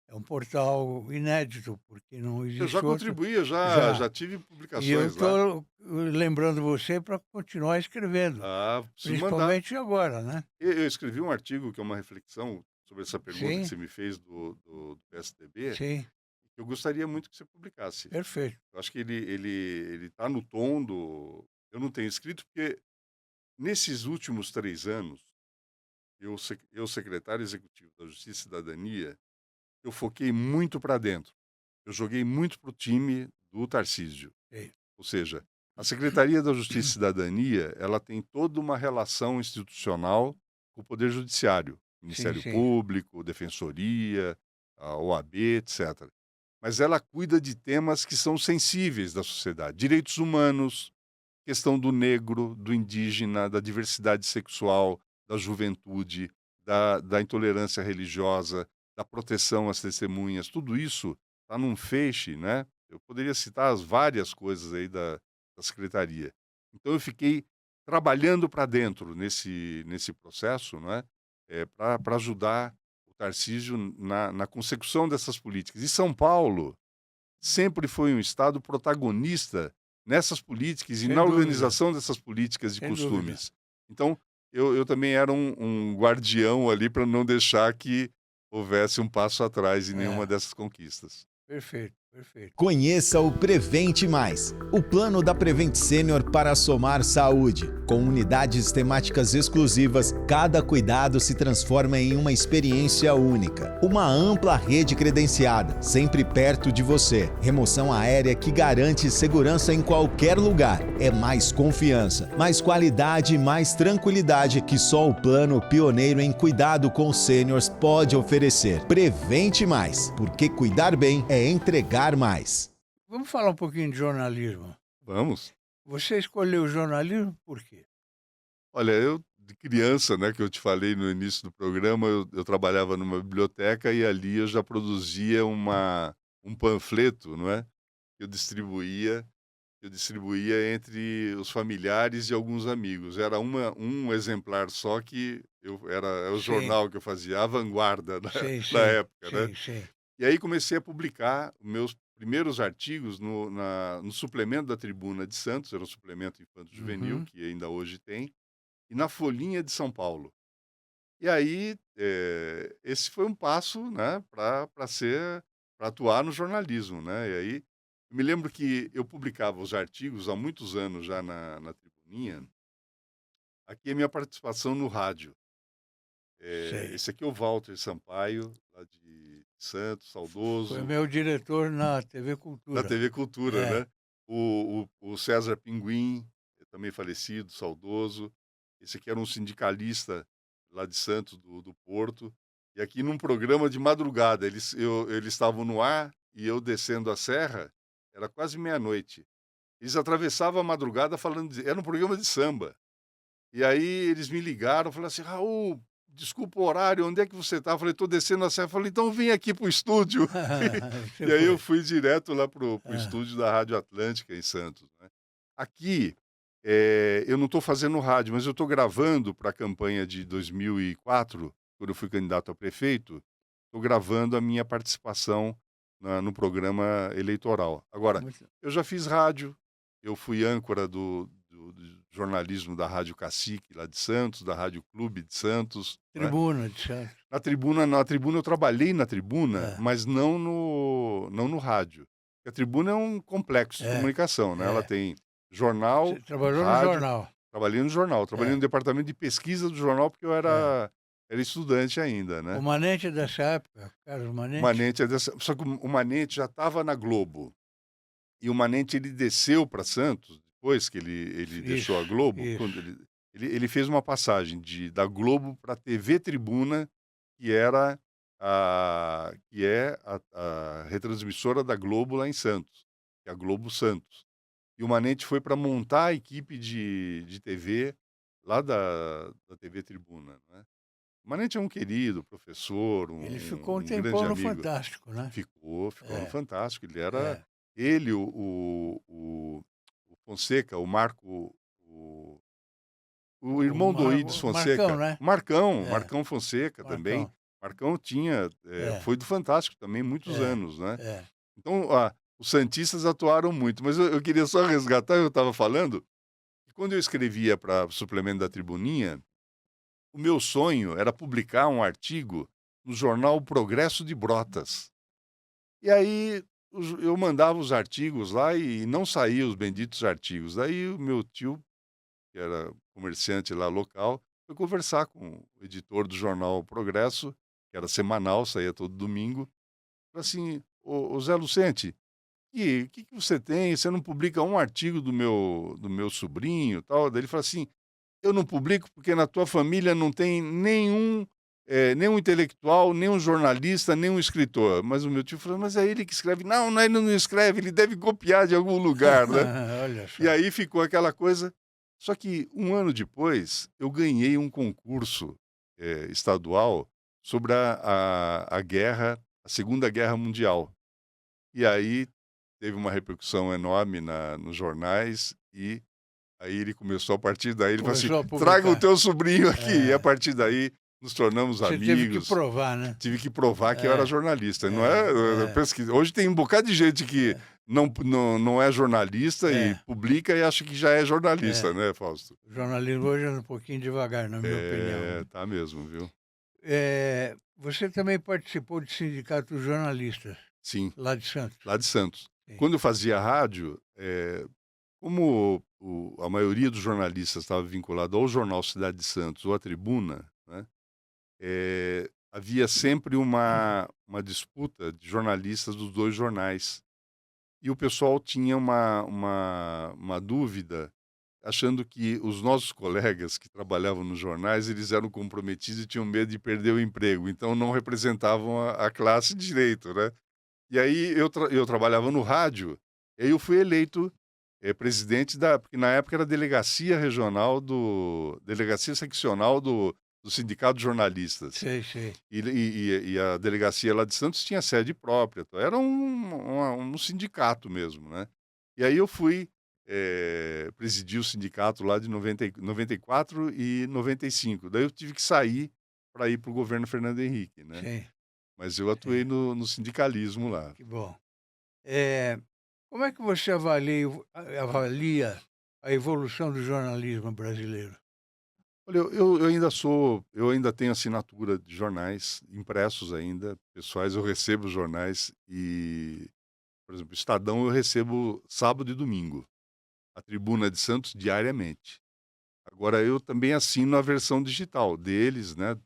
É um portal inédito, porque não Eu já existe outro. contribuí, Já. já tive E eu publicações lá. estou lembrando você para continuar escrevendo, Ah, preciso mandar. principalmente agora, né? Eu escrevi um artigo que é uma reflexão sobre essa pergunta que Sim, você me fez do PSDB, sim, que eu gostaria muito que você publicasse. perfeito. Eu acho que ele está no tom do. Eu não tenho escrito, porque nesses últimos 3 anos, eu secretário executivo da Justiça e Cidadania, eu foquei muito para dentro. Eu joguei muito para o time do Tarcísio. Sei. Ou seja, a Secretaria da Justiça e Cidadania, ela tem toda uma relação institucional com o Poder Judiciário, Sim, Ministério sim. Público, Defensoria, a OAB, etc. Mas ela cuida de temas que são sensíveis da sociedade: direitos humanos, questão do negro, do indígena, da diversidade sexual, da juventude, da intolerância religiosa, da proteção às testemunhas. Tudo isso está num feixe, né? Eu poderia citar as várias coisas aí da secretaria. Então eu fiquei trabalhando para dentro nesse processo, né? Para ajudar o Tarcísio na consecução dessas políticas. E São Paulo sempre foi um estado protagonista nessas políticas e Sem na dúvida, organização dessas políticas e sem dúvida. costumes. Então, eu também era um guardião ali para não deixar que houvesse um passo atrás em nenhuma É, dessas conquistas. perfeito, perfeito. Conheça o Prevente Mais, o plano da Prevent Senior para somar saúde. Com unidades temáticas exclusivas, cada cuidado se transforma em uma experiência única. Uma ampla rede credenciada, sempre perto de você. Remoção aérea que garante segurança em qualquer lugar. É mais confiança, mais qualidade e mais tranquilidade que só o plano pioneiro em cuidado com sêniors pode oferecer. Prevente Mais, porque cuidar bem é entregar mais. Vamos falar um pouquinho de jornalismo. Vamos. Você escolheu o jornalismo por quê? Olha, eu de criança, né, que eu te falei no início do programa, eu trabalhava numa biblioteca e ali eu já produzia um panfleto, não é? Que eu distribuía entre os familiares e alguns amigos. Era um exemplar só que era o Sim, jornal que eu fazia, a Vanguarda, sim, na sim, época, né? sim, sim. E aí comecei a publicar os meus primeiros artigos no suplemento da Tribuna de Santos, era um suplemento infanto-juvenil, Uhum. que ainda hoje tem, e na Folhinha de São Paulo. E aí, esse foi um passo, né, para atuar no jornalismo, né? E aí, eu me lembro que eu publicava os artigos há muitos anos já na Tribuninha. Aqui é a minha participação no rádio. Sei. Esse aqui é o Walter Sampaio, lá de Santos, Foi saudoso, meu diretor na TV na Cultura. TV Cultura, É, né? O César Pinguim, também falecido, saudoso. Esse aqui era um sindicalista lá de Santos, do Porto. E aqui num programa de madrugada, eles estavam no ar e eu descendo a serra, era quase meia-noite. Eles atravessavam a madrugada falando, era um programa de samba. E aí eles me ligaram, falaram assim: Raul, desculpa o horário, onde é que você está? Eu falei: estou descendo a serra. Eu falei: então vem aqui para o estúdio. você E aí eu foi. fui direto lá pro É, estúdio da Rádio Atlântica em Santos, né. Aqui, eu não estou fazendo rádio, mas eu estou gravando para a campanha de 2004, quando eu fui candidato a prefeito, estou gravando a minha participação no programa eleitoral. Agora, muito- eu já fiz rádio, eu fui âncora do jornalismo da Rádio Cacique, lá de Santos, da Rádio Clube de Santos, né. Tribuna de Santos. Na tribuna eu trabalhei na tribuna, É, mas não no rádio. Porque a tribuna é um complexo de é, comunicação, né, ela é. tem jornal, Você trabalhou no rádio. jornal. Trabalhei no jornal, trabalhei É, no departamento de pesquisa do jornal, porque eu é. era estudante ainda, O né. Manente dessa época, Carlos O Manente, Manente é dessa, só que o Manente já estava na Globo, e o Manente ele desceu para Santos, depois que ele deixou a isso, Globo, quando isso. ele fez uma passagem da Globo pra TV Tribuna, que era que é a retransmissora da Globo lá em Santos, que é a Globo Santos. E o Manente foi para montar a equipe de TV, lá da TV Tribuna, né. O Manente é um querido professor, Ele ficou um um grande tempão no amigo. Fantástico, né? Ficou no É, Fantástico. Ele era é. ele, o Fonseca, o irmão do Ides O Marcão, Fonseca, né? É, Marcão Fonseca também. Marcão. Marcão tinha, É, foi do Fantástico também muitos é, anos, né. é. Então, os santistas atuaram muito, mas eu queria só resgatar, eu estava falando, que quando eu escrevia para o suplemento da Tribuninha, o meu sonho era publicar um artigo no jornal Progresso de Brotas. E aí eu mandava os artigos lá e não saía os benditos artigos. Daí o meu tio, que era comerciante lá local, foi conversar com o editor do jornal Progresso, que era semanal, saía todo domingo, falou assim: "Ô Zé Lucente, que você tem? Você não publica um artigo do meu sobrinho, e tal?" Daí ele falou assim: "Eu não publico porque na tua família não tem nenhum intelectual, nenhum jornalista, nenhum escritor." Mas o meu tio falou: "Mas é ele que escreve." "Não, não, ele não escreve, ele deve copiar de algum lugar, né." Olha E só. aí ficou aquela coisa. Só que um ano depois eu ganhei um concurso, estadual sobre a guerra, a Segunda Guerra Mundial. E aí teve uma repercussão enorme nos jornais e aí ele começou, a partir daí ele falou assim: Começou a "Traga o publicar. teu sobrinho aqui." E a É, partir daí nos tornamos você teve que amigos. provar, né? Tive que provar que eu era É, jornalista. Não é, é, é, pesquisa. Hoje tem um bocado de gente que é, não é jornalista e é, publica e acha que já é jornalista, é. né, Fausto? O jornalismo hoje anda um pouquinho devagar, na minha opinião. É, tá mesmo, viu? Você também participou de sindicato de jornalistas, Sim, lá de Santos? lá de Santos. Sim. Quando eu fazia rádio, como a maioria dos jornalistas estava vinculado ao jornal Cidade de Santos ou à Tribuna, né, havia sempre uma disputa de jornalistas dos 2 jornais. E o pessoal tinha uma dúvida, achando que os nossos colegas que trabalhavam nos jornais, eles eram comprometidos e tinham medo de perder o emprego, então não representavam a classe direito, né. E aí eu trabalhava no rádio, e aí eu fui eleito, presidente porque na época era delegacia seccional do Sindicato de Jornalistas. Sei, sei. E a delegacia lá de Santos tinha sede própria, era um sindicato mesmo, né. E aí eu fui, presidir o sindicato lá de 94 e 95. Daí eu tive que sair para ir para o governo Fernando Henrique, né. Sim, Mas eu atuei sim. no sindicalismo lá. Que bom. Eh, Como é que você avalia a evolução do jornalismo brasileiro? Olha, eu ainda tenho assinatura de jornais impressos ainda, pessoais, eu recebo jornais e, por exemplo, o Estadão eu recebo sábado e domingo, a Tribuna de Santos diariamente. Agora eu também assino a versão digital deles, né,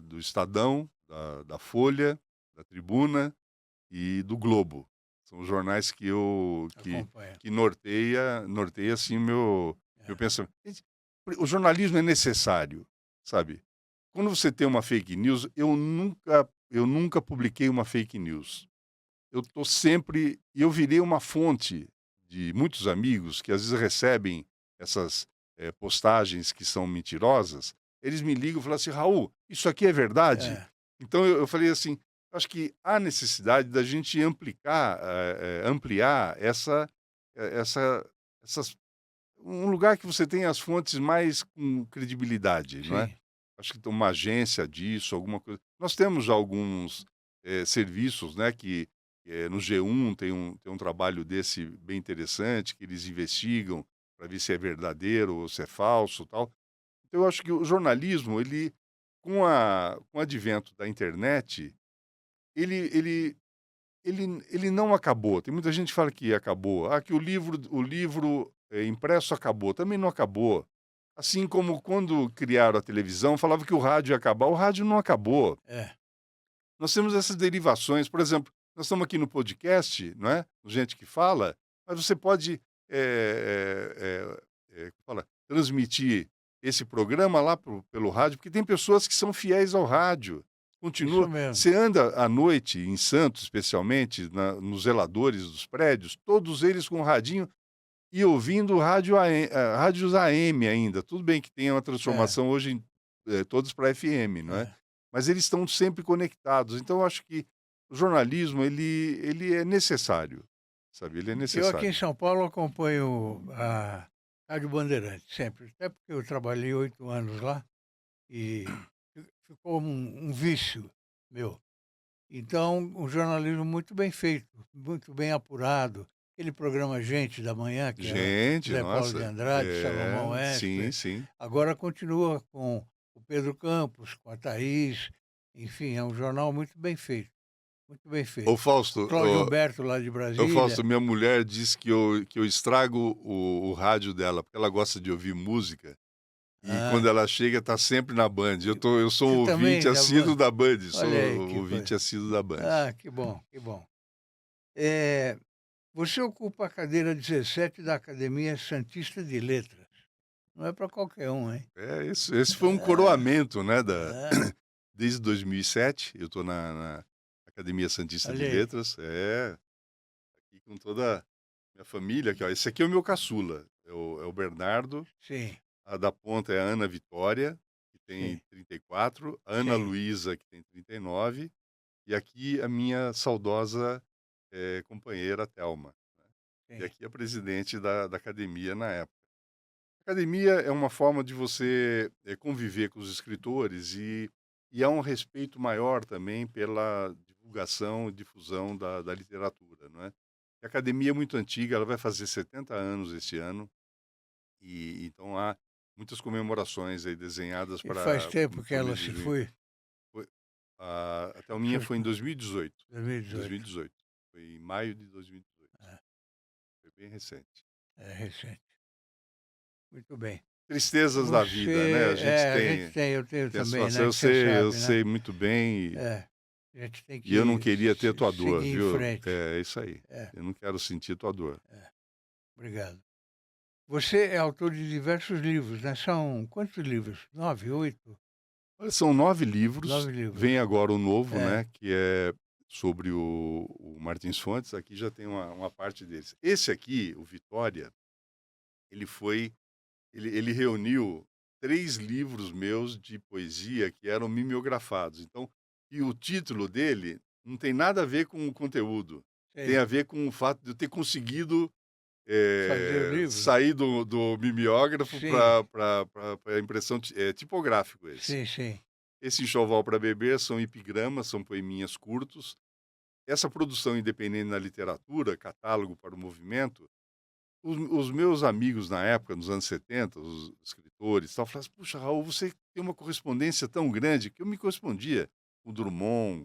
do Estadão, da Folha, da Tribuna e do Globo. São os jornais Acompanha. que norteia, assim, meu É. pensamento. O jornalismo é necessário, sabe. Quando você tem uma fake news, eu nunca publiquei uma fake news. Eu virei uma fonte de muitos amigos que às vezes recebem essas, postagens que são mentirosas, eles me ligam e falam assim: "Raul, isso aqui é verdade?" É. Então eu falei assim: "Acho que há necessidade da gente ampliar essas um lugar que você tenha as fontes mais com credibilidade, não é?" Sim. Acho que tem uma agência disso, alguma coisa. Nós temos alguns, serviços, né, que, no G1 tem um trabalho desse bem interessante, que eles investigam para ver se é verdadeiro ou se é falso, tal. Então eu acho que o jornalismo, ele com o advento da internet, ele ele ele não acabou. Tem muita gente que fala que acabou. Que o livro, impresso acabou. Também não acabou. Assim como quando criaram a televisão, falava que o rádio ia acabar. O rádio não acabou. É. Nós temos essas derivações. Por exemplo, nós estamos aqui no podcast, não é? Gente que fala, mas você pode, fala, transmitir esse programa lá pelo rádio, porque tem pessoas que são fiéis ao rádio. Isso Continua. mesmo. Você anda à noite, em Santos, especialmente, nos zeladores dos prédios, todos eles com o radinho. e ouvindo rádios AM ainda. Tudo bem que tem uma É, transformação hoje todos para FM, não é? é. Mas eles estão sempre conectados. Então, eu acho que o jornalismo, ele é necessário, sabe? Ele é Eu aqui em necessário. São Paulo acompanho a Rádio Bandeirantes, sempre. Até porque eu trabalhei 8 anos lá e ficou um vício meu. Então, um jornalismo muito bem feito, muito bem apurado. Aquele programa Gente da Manhã, que era Gente, Zé Paulo de nossa, Andrade, Salomão sim, Esper, sim. agora continua com o Pedro Campos, com a Thaís. Enfim, é um jornal muito bem feito, muito bem Ô feito. Fausto, Cláudio Humberto, lá de ô Brasília. Fausto, minha mulher diz que eu estrago o rádio dela, porque ela gosta de ouvir música, e quando Ah, ela chega tá sempre na Band. Eu sou um você ouvinte também já... assíduo da Band, sou Olha aí que ouvinte coisa. assíduo da Band. Ah, que bom, que bom. É, você ocupa a cadeira 17 da Academia Santista de Letras. Não é para qualquer um, hein? Esse foi um Ah, coroamento, né, ah, desde 2007, eu tô na Academia Santista de olha aí. Letras, aqui com toda a minha família aqui, ó. Esse aqui é o meu caçula, é o Bernardo, Sim, a da ponta é a Ana Vitória, que tem sim, 34, a Ana sim, Luísa, que tem 39, e aqui a minha saudosa, companheira Thelma, né. E sim. aqui a presidente da academia na época. Academia é uma forma de você, conviver com os escritores e há um respeito maior também pela divulgação e difusão da literatura, não é. A academia é muito antiga, ela vai fazer 70 anos esse ano, e então há muitas comemorações aí desenhadas E faz para tempo que o ela mês de se junho. foi? Foi a Thelminha Você- foi em 2018, 2018. 2018, foi em maio de 2018, É, foi bem recente. é recente. Muito bem. Tristezas da vida, né, Você, a gente a gente tem tem, eu tenho tem a também, situação, né? eu Que você sei eu sabe, né? sei muito bem, É, a gente tem e eu não que queria ter tua dor, seguir em viu. frente. É isso aí, É, eu não quero sentir tua dor. é, obrigado. Você é autor de diversos livros, né? São quantos livros? 9, 8? Olha, são 9 livros, 9 livros. vem agora o novo, É. né, que é sobre o Martins Fontes, aqui já tem uma parte deles. Esse aqui, o Vitória, ele foi ele reuniu 3 livros meus de poesia que eram mimeografados, então e o título dele não tem nada a ver com o conteúdo, tem Sei. a ver com o fato de eu ter conseguido, Fazer o livro? sair do mimeógrafo Sim, para a impressão tipográfico esse. sim, sim. Esse Enxoval para Beber são epigramas, são poeminhas curtos. Essa produção independente na literatura, catálogo para o movimento, os meus amigos na época, nos anos 70, os escritores, tal, falavam assim: "Puxa, Raul, você tem uma correspondência tão grande", que eu me correspondia com Drummond,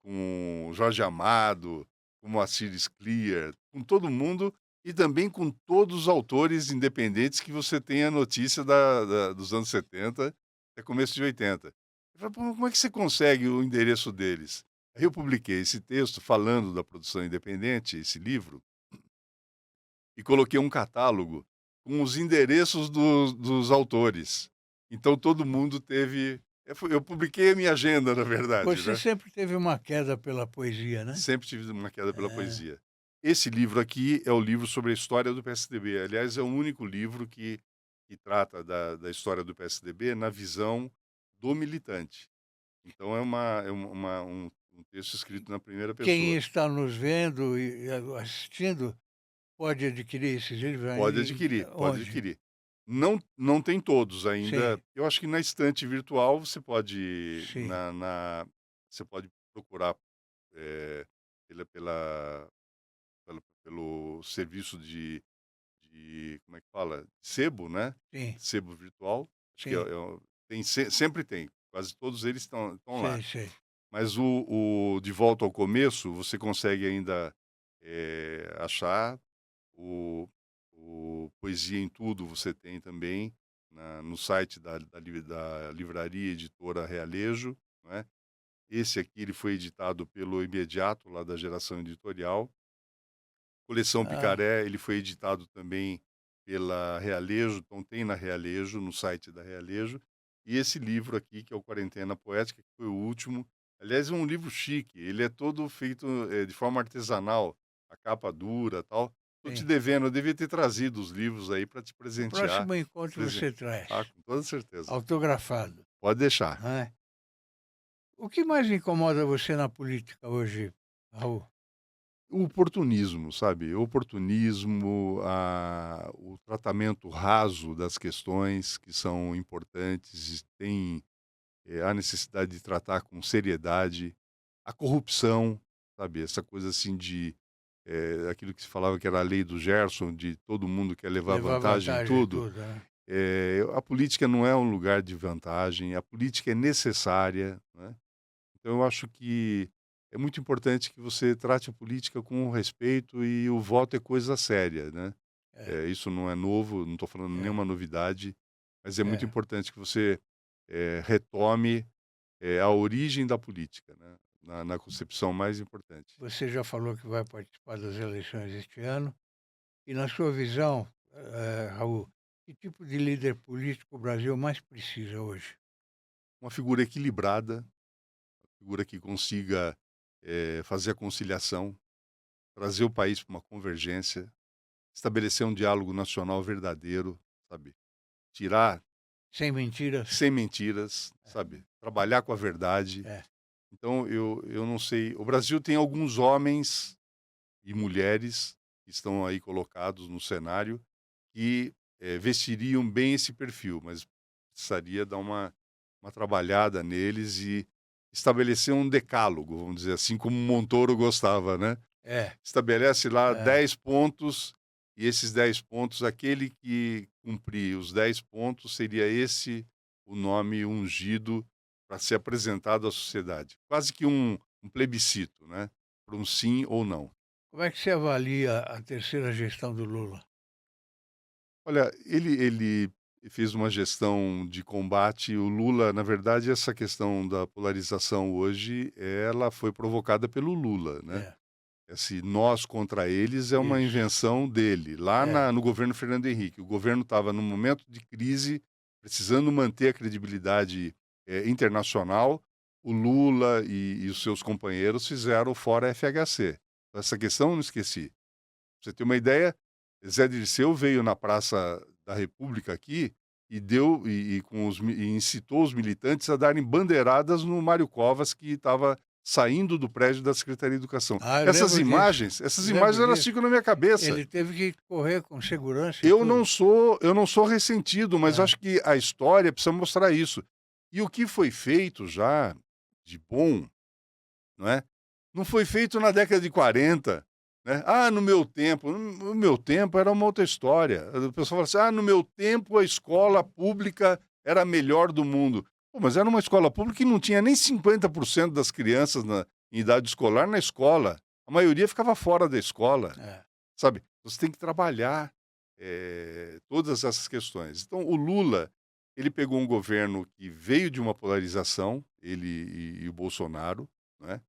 com Jorge Amado, com Moacir Scliar, com todo mundo e também com todos os autores independentes que você tem a notícia dos anos 70 até começo de 80. Eu falei: "Pô, como é que você consegue o endereço deles?". Aí eu publiquei esse texto falando da produção independente, esse livro, e coloquei um catálogo com os endereços dos autores. Então todo mundo teve eu publiquei a minha agenda, na verdade, Você né. sempre teve uma queda pela poesia, né? Sempre tive uma queda pela É. poesia. Esse livro aqui é o livro sobre a história do PSDB. Aliás, é o único livro que trata da história do PSDB na visão do militante. Então é um texto escrito na primeira Quem pessoa. está nos vendo e assistindo pode adquirir esses livros Pode aí adquirir, pode onde? adquirir. Não tem todos Sim, ainda. Eu acho que na estante virtual você pode sim. você pode procurar, eh, pela pelo serviço como é que fala? Sebo, né, Sim, sebo virtual. Acho que sim. tem sempre tem, quase todos eles estão lá. Sei, sei. Mas o De Volta ao Começo, você consegue ainda, achar. O Poesia em Tudo você tem também no site da livraria editora Realejo, não é. Esse aqui ele foi editado pelo Imediato, lá da Geração Editorial. Coleção Ah, Picaré, ele foi editado também pela Realejo, então tem na Realejo, no site da Realejo. E esse livro aqui, que é o Quarentena Poética, que foi o último. Aliás, é um livro chique, ele é todo feito, de forma artesanal, a capa dura, tal, Tô te Sim. devendo, eu devia ter trazido os livros aí para te No presentear. próximo encontro Presen você traz, Ah, com toda certeza. autografado, Pode deixar. né. O que mais incomoda você na política hoje, Raul? O oportunismo, sabe, o oportunismo, o tratamento raso das questões que são importantes, tem, a necessidade de tratar com seriedade, a corrupção, sabe, essa coisa assim de, aquilo que se falava que era a lei do Gerson, de todo mundo quer levar Levar vantagem em vantagem em tudo. tudo, né. A política não é um lugar de vantagem, a política é necessária, né. Então eu acho que é muito importante que você trate a política com respeito e o voto é coisa séria, né. É, Isso não é novo, não estou falando é, nenhuma novidade, mas é muito é. importante que você, retome, a origem da política, né, na concepção mais importante. Você já falou que vai participar das eleições este ano e na sua visão, Raul, que tipo de líder político o Brasil mais precisa hoje? Uma figura equilibrada, figura que consiga, fazer a conciliação, trazer o país para uma convergência, estabelecer um diálogo nacional verdadeiro, sabe, tirar Sem mentiras? sem mentiras, sabe, trabalhar com a verdade. É, Então eu não sei, o Brasil tem alguns homens e mulheres que estão aí colocados no cenário que, vestiriam bem esse perfil, mas precisaria dar uma trabalhada neles e estabelecer um decálogo, vamos dizer assim, como Montoro gostava, né. é, Estabelece lá é. 10 pontos, e esses 10 pontos, aquele que cumprir os 10 pontos, seria esse o nome ungido para ser apresentado à sociedade. Quase que um plebiscito, né, para um sim ou não. Como é que você avalia a terceira gestão do Lula? Olha, ele fez uma gestão de combate, o Lula, na verdade, essa questão da polarização hoje, ela foi provocada pelo Lula, né. É, Esse nós contra eles é uma isso. invenção dele, lá É, no governo Fernando Henrique. O governo estava num momento de crise, precisando manter a credibilidade, internacional. O Lula e os seus companheiros fizeram o Fora FHC. Essa questão eu não esqueci. Pra você ter uma ideia, Zé Dirceu veio na Praça da República aqui e deu e com e incitou os militantes a darem bandeiradas no Mário Covas, que estava saindo do prédio da Secretaria de Educação. ah, eu lembro disso, Essas imagens lembro elas disso. ficam na minha cabeça. Ele teve que correr com segurança e tudo. Eu não sou ressentido, mas É, acho que a história precisa mostrar isso. E o que foi feito já de bom, não é, não foi feito na década de 40, né. "Ah, no meu tempo", no meu tempo era uma outra história. O pessoal fala assim: "Ah, no meu tempo a escola pública era a melhor do mundo". Pô, mas era uma escola pública que não tinha nem 50% das crianças em idade escolar na escola. A maioria ficava fora da escola, é. sabe. Você tem que trabalhar, todas essas questões. Então o Lula, ele pegou um governo que veio de uma polarização, ele e o Bolsonaro, né.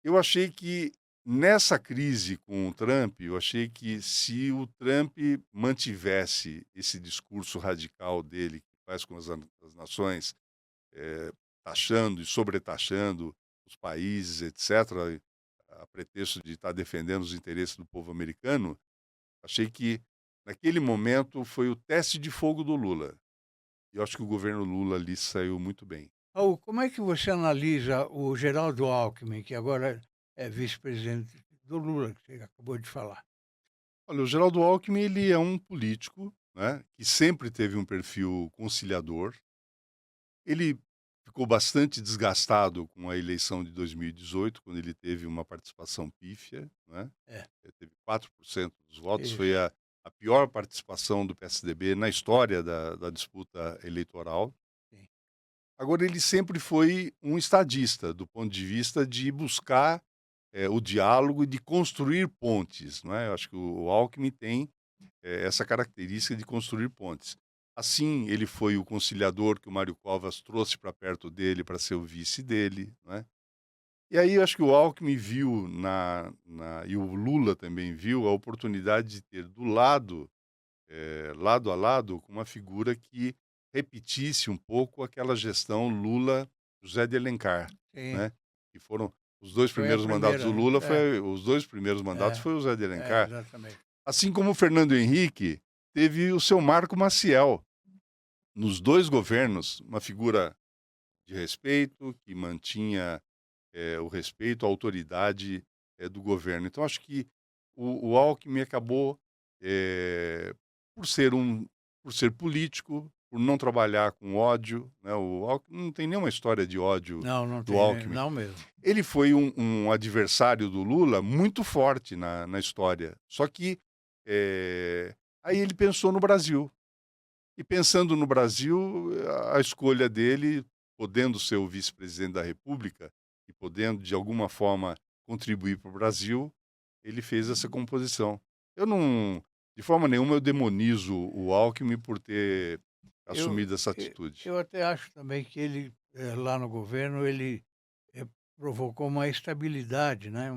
Eu achei que nessa crise com o Trump, eu achei que se o Trump mantivesse esse discurso radical dele, que faz com as nações, taxando e sobretaxando os países, etc., a pretexto de estar defendendo os interesses do povo americano, achei que naquele momento foi o teste de fogo do Lula. E eu acho que o governo Lula ali saiu muito bem. Raul, como é que você analisa o Geraldo Alckmin, que agora é vice-presidente do Lula, que você acabou de falar? Olha, o Geraldo Alckmin, ele é um político, né, que sempre teve um perfil conciliador. Ele ficou bastante desgastado com a eleição de 2018, quando ele teve uma participação pífia, né, É, teve 4% dos votos, foi isso. a pior participação do PSDB na história da disputa eleitoral. Sim. Agora ele sempre foi um estadista, do ponto de vista de buscar, o diálogo e de construir pontes, não é. Eu acho que o Alckmin tem, essa característica de construir pontes. Assim, ele foi o conciliador que o Mário Covas trouxe para perto dele para ser o vice dele, não é. E aí eu acho que o Alckmin viu e o Lula também viu a oportunidade de ter do lado, lado a lado, com uma figura que repetisse um pouco aquela gestão Lula-José de Alencar, Sim, né, que foram os 2 foi a primeiros mandatos primeira, do né? Lula, foi os 2 primeiros mandatos É, foi o José de é, Alencar. exatamente. Assim como o Fernando Henrique teve o seu Marco Maciel. Nos 2 governos, uma figura de respeito, que mantinha, o respeito, a autoridade, do governo. Então acho que o Alckmin acabou, eh, por ser por ser político, por não trabalhar com ódio, né, o Alckmin não tem nenhuma história de ódio Não, não do tem, Alckmin. não mesmo. Ele foi um adversário do Lula muito forte na história, só que, aí ele pensou no Brasil. E pensando no Brasil, a escolha dele, podendo ser o vice-presidente da República e podendo, de alguma forma, contribuir para o Brasil, ele fez essa composição. Eu não, de forma nenhuma, eu demonizo o Alckmin por ter Eu assumido essa e atitude. eu até acho também que ele, lá no governo, ele, provocou uma estabilidade, né,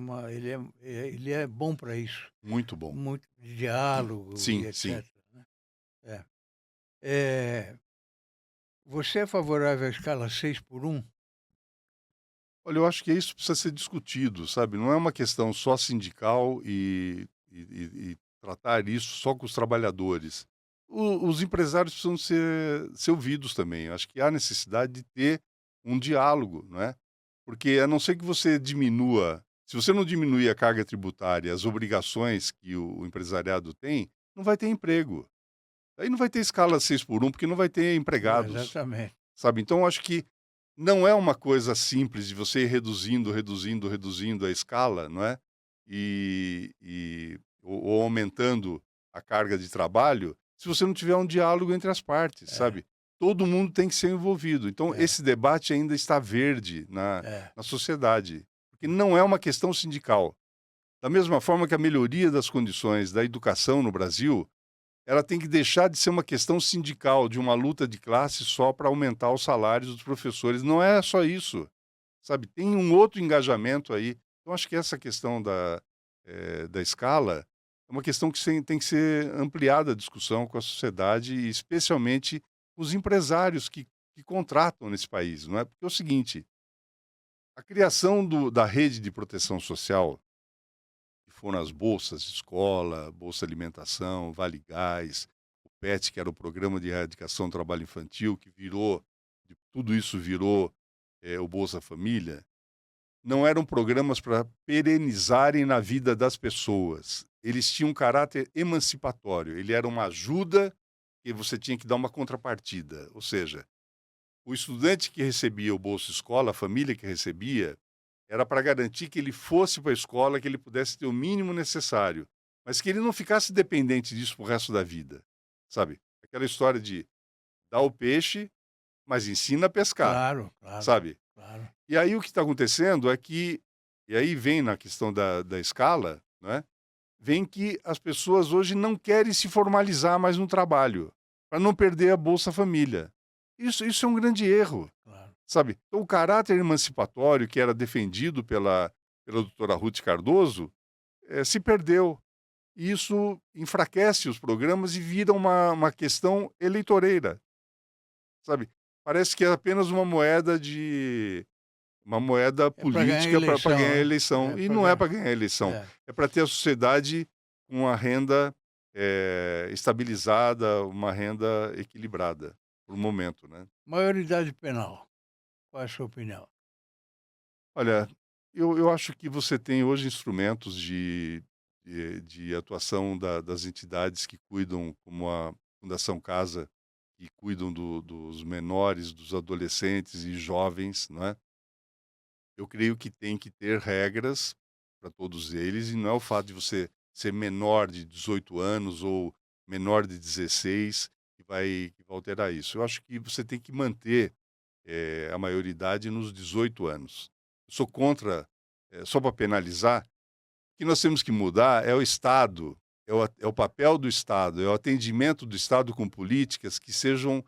ele é bom para isso, Muito bom. muito de diálogo e Sim, sim. etcétera, né. É. Eh, Você é favorável à escala 6 por 1? Olha, eu acho que isso precisa ser discutido, sabe? Não é uma questão só sindical e tratar isso só com os trabalhadores. Os empresários precisam ser ouvidos também. Eu acho que há necessidade de ter um diálogo, não é? Porque a não ser que você diminua, se você não diminuir a carga tributária, as obrigações que o empresariado tem, não vai ter emprego. Aí não vai ter escala 6 por 1, porque não vai ter empregados. Exatamente. Sabe, então eu acho que não é uma coisa simples de você ir reduzindo, reduzindo, reduzindo a escala, não é? Ou aumentando a carga de trabalho, se você não tiver um diálogo entre as partes, É, sabe? Todo mundo tem que ser envolvido. Então é, esse debate ainda está verde é, na sociedade, porque não é uma questão sindical. Da mesma forma que a melhoria das condições da educação no Brasil, ela tem que deixar de ser uma questão sindical, de uma luta de classe só para aumentar os salários dos professores. Não é só isso, sabe? Tem um outro engajamento aí. Então, acho que essa questão da escala é uma questão que tem que ser ampliada a discussão com a sociedade, e especialmente os empresários que contratam nesse país, não é? Porque é o seguinte, a criação da rede de proteção social, que foram as bolsas de escola, bolsa alimentação, Vale Gás, o PET, que era o Programa de Erradicação do Trabalho Infantil, que virou, tudo isso virou o Bolsa Família, não eram programas para perenizarem na vida das pessoas. Eles tinham um caráter emancipatório, ele era uma ajuda e você tinha que dar uma contrapartida. Ou seja, o estudante que recebia o Bolsa Escola, a família que recebia, era para garantir que ele fosse para a escola, que ele pudesse ter o mínimo necessário, mas que ele não ficasse dependente disso para o resto da vida, sabe? Aquela história de dar o peixe, mas ensina a pescar, claro, claro, sabe? claro. E aí o que está acontecendo é que, e aí vem na questão da escala, né? Vem que as pessoas hoje não querem se formalizar mais no trabalho, para não perder a Bolsa Família. Isso é um grande erro. Claro. Sabe? Então, o caráter emancipatório que era defendido pela doutora Ruth Cardoso se perdeu. E isso enfraquece os programas e vira uma questão eleitoreira, sabe? Parece que é apenas uma moeda É para ganhar política para eleição, ganhar a né? eleição. É E para não é para ganhar. ganhar a eleição. É. É para ter a sociedade com a renda estabilizada, uma renda equilibrada, por um momento, né? Maioridade penal, qual é a sua opinião? Olha, eu acho que você tem hoje instrumentos de atuação das entidades que cuidam, como a Fundação Casa, que cuidam dos menores, dos adolescentes e jovens, não é? Eu creio que tem que ter regras para todos eles, e não é o fato de você ser menor de 18 anos ou menor de 16 que vai alterar isso. Eu acho que você tem que manter a maioridade nos 18 anos. Eu sou contra, só para penalizar, o que nós temos que mudar é o Estado, é o papel do Estado, é o atendimento do Estado com políticas que sejam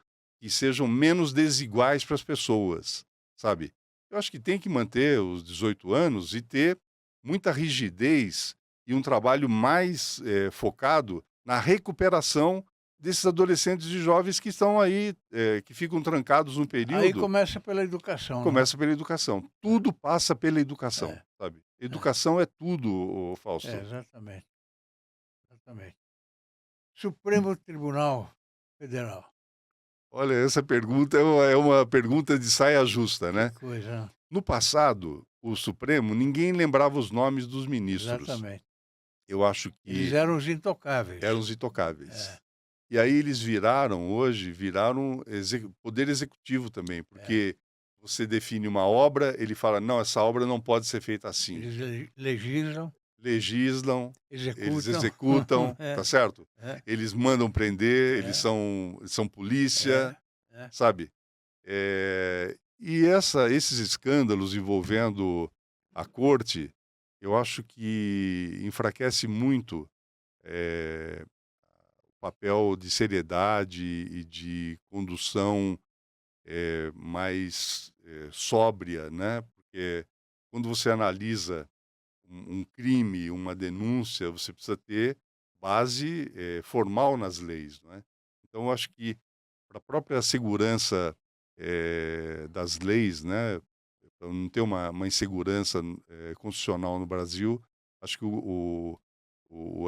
menos desiguais para as pessoas, sabe? Eu acho que tem que manter os 18 anos e ter muita rigidez e um trabalho mais focado na recuperação desses adolescentes e jovens que estão aí, que ficam trancados um Aí período. começa pela educação, né? Começa pela educação. Tudo passa pela educação, É, sabe? é, Educação é tudo, Fausto. exatamente, Exatamente. Supremo Tribunal Federal. Olha, essa pergunta é uma pergunta de saia justa, Que né? coisa, né? No passado, o Supremo, ninguém lembrava os nomes dos ministros. Exatamente. Eu acho Eles que eram os intocáveis. eram os intocáveis. É, E aí eles viraram poder executivo também, é. porque você define uma obra, ele fala, não, essa obra não pode ser feita assim. Eles legislam, Legislam, eles executam. executam, É, tá certo? é, Eles mandam prender, É. eles são polícia, é. sabe? E esses escândalos envolvendo a corte, eu acho que enfraquece muito o papel de seriedade e de condução mais sóbria, né? Porque quando você analisa um crime, uma denúncia, você precisa ter base formal nas leis, não é? Então, eu acho que para a própria segurança das leis, né, para não ter uma insegurança constitucional no Brasil, acho que o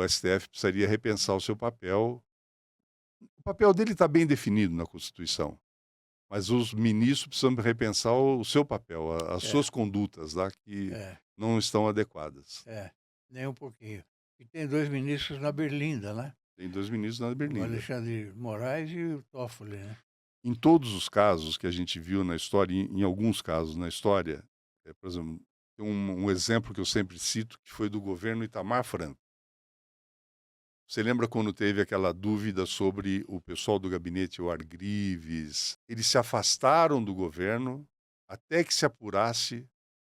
STF precisaria repensar o seu papel. O papel dele está bem definido na Constituição, mas os ministros precisam repensar o seu papel, as É. suas condutas lá que É, não estão adequadas. nem um pouquinho. E tem 2 ministros na Berlinda, né? Tem 2 ministros na O Berlinda. Alexandre de Moraes e o Toffoli, né? Em todos os casos que a gente viu na história, em alguns casos na história, por exemplo, tem um exemplo que eu sempre cito, que foi do governo Itamar Franco. Você lembra quando teve aquela dúvida sobre o pessoal do gabinete, o Argrives? Eles se afastaram do governo até que se apurasse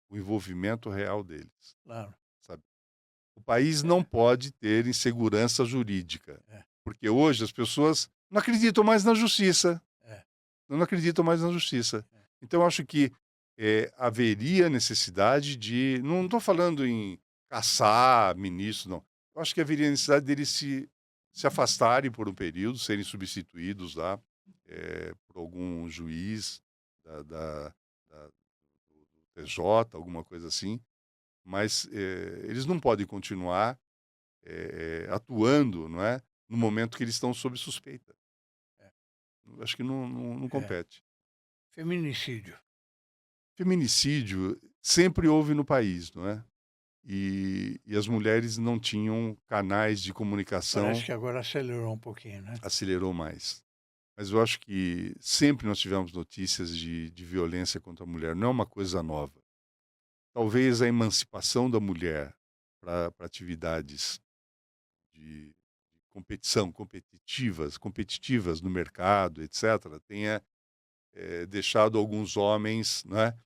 o envolvimento real deles, Claro. sabe? O país não pode ter insegurança jurídica, É. porque hoje as pessoas não acreditam mais na justiça. É. Não acreditam mais na justiça. Então, eu acho que haveria necessidade de... Não estou falando em caçar ministro, não. Eu acho que haveria necessidade deles se afastarem por um período, serem substituídos lá por algum juiz do TJ, alguma coisa assim. Mas eles não podem continuar atuando, não é, no momento que eles estão sob suspeita. Eu acho que não compete. Feminicídio. Feminicídio sempre houve no país, não é? E as mulheres não tinham canais de comunicação, Parece que agora acelerou um pouquinho, né? acelerou mais. Mas eu acho que sempre nós tivemos notícias de violência contra a mulher, não é uma coisa nova. Talvez a emancipação da mulher para atividades de competição, competitivas no mercado, etc., tenha deixado alguns homens, né,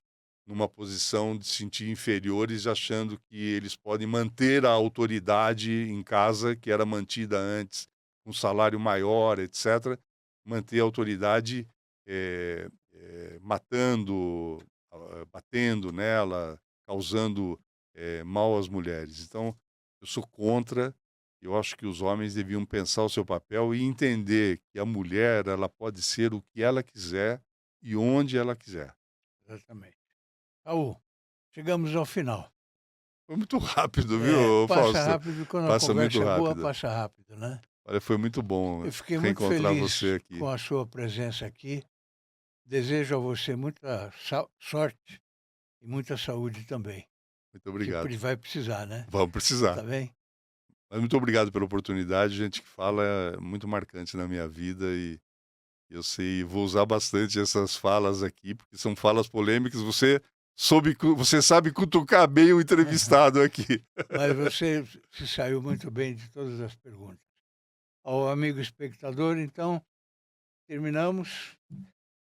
numa posição de se sentir inferiores, achando que eles podem manter a autoridade em casa, que era mantida antes, com salário maior, etc., manter a autoridade matando, batendo nela, causando mal às mulheres. Então, eu sou contra. Eu acho que os homens deviam pensar o seu papel e entender que a mulher ela pode ser o que ela quiser e onde ela quiser. Exatamente. Raul, chegamos ao final. Foi muito rápido, viu, Passa Fausto? rápido quando a Passa conversa muito é boa, rápido. passa rápido, né? Olha, foi muito bom Eu fiquei muito reencontrar feliz você aqui. com a sua presença aqui. Desejo a você muita sorte e muita saúde também. Muito obrigado. Que vai precisar, né? Vamos precisar. Tá bem? Mas muito obrigado pela oportunidade. Gente que fala é muito marcante na minha vida e eu vou usar bastante essas falas aqui, porque são falas polêmicas. Você sabe cutucar bem o entrevistado aqui. Mas você se saiu muito bem de todas as perguntas. Ao amigo espectador, então, terminamos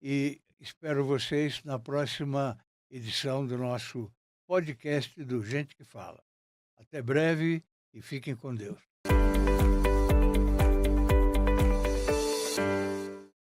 e espero vocês na próxima edição do nosso podcast do Gente que Fala. Até breve e fiquem com Deus.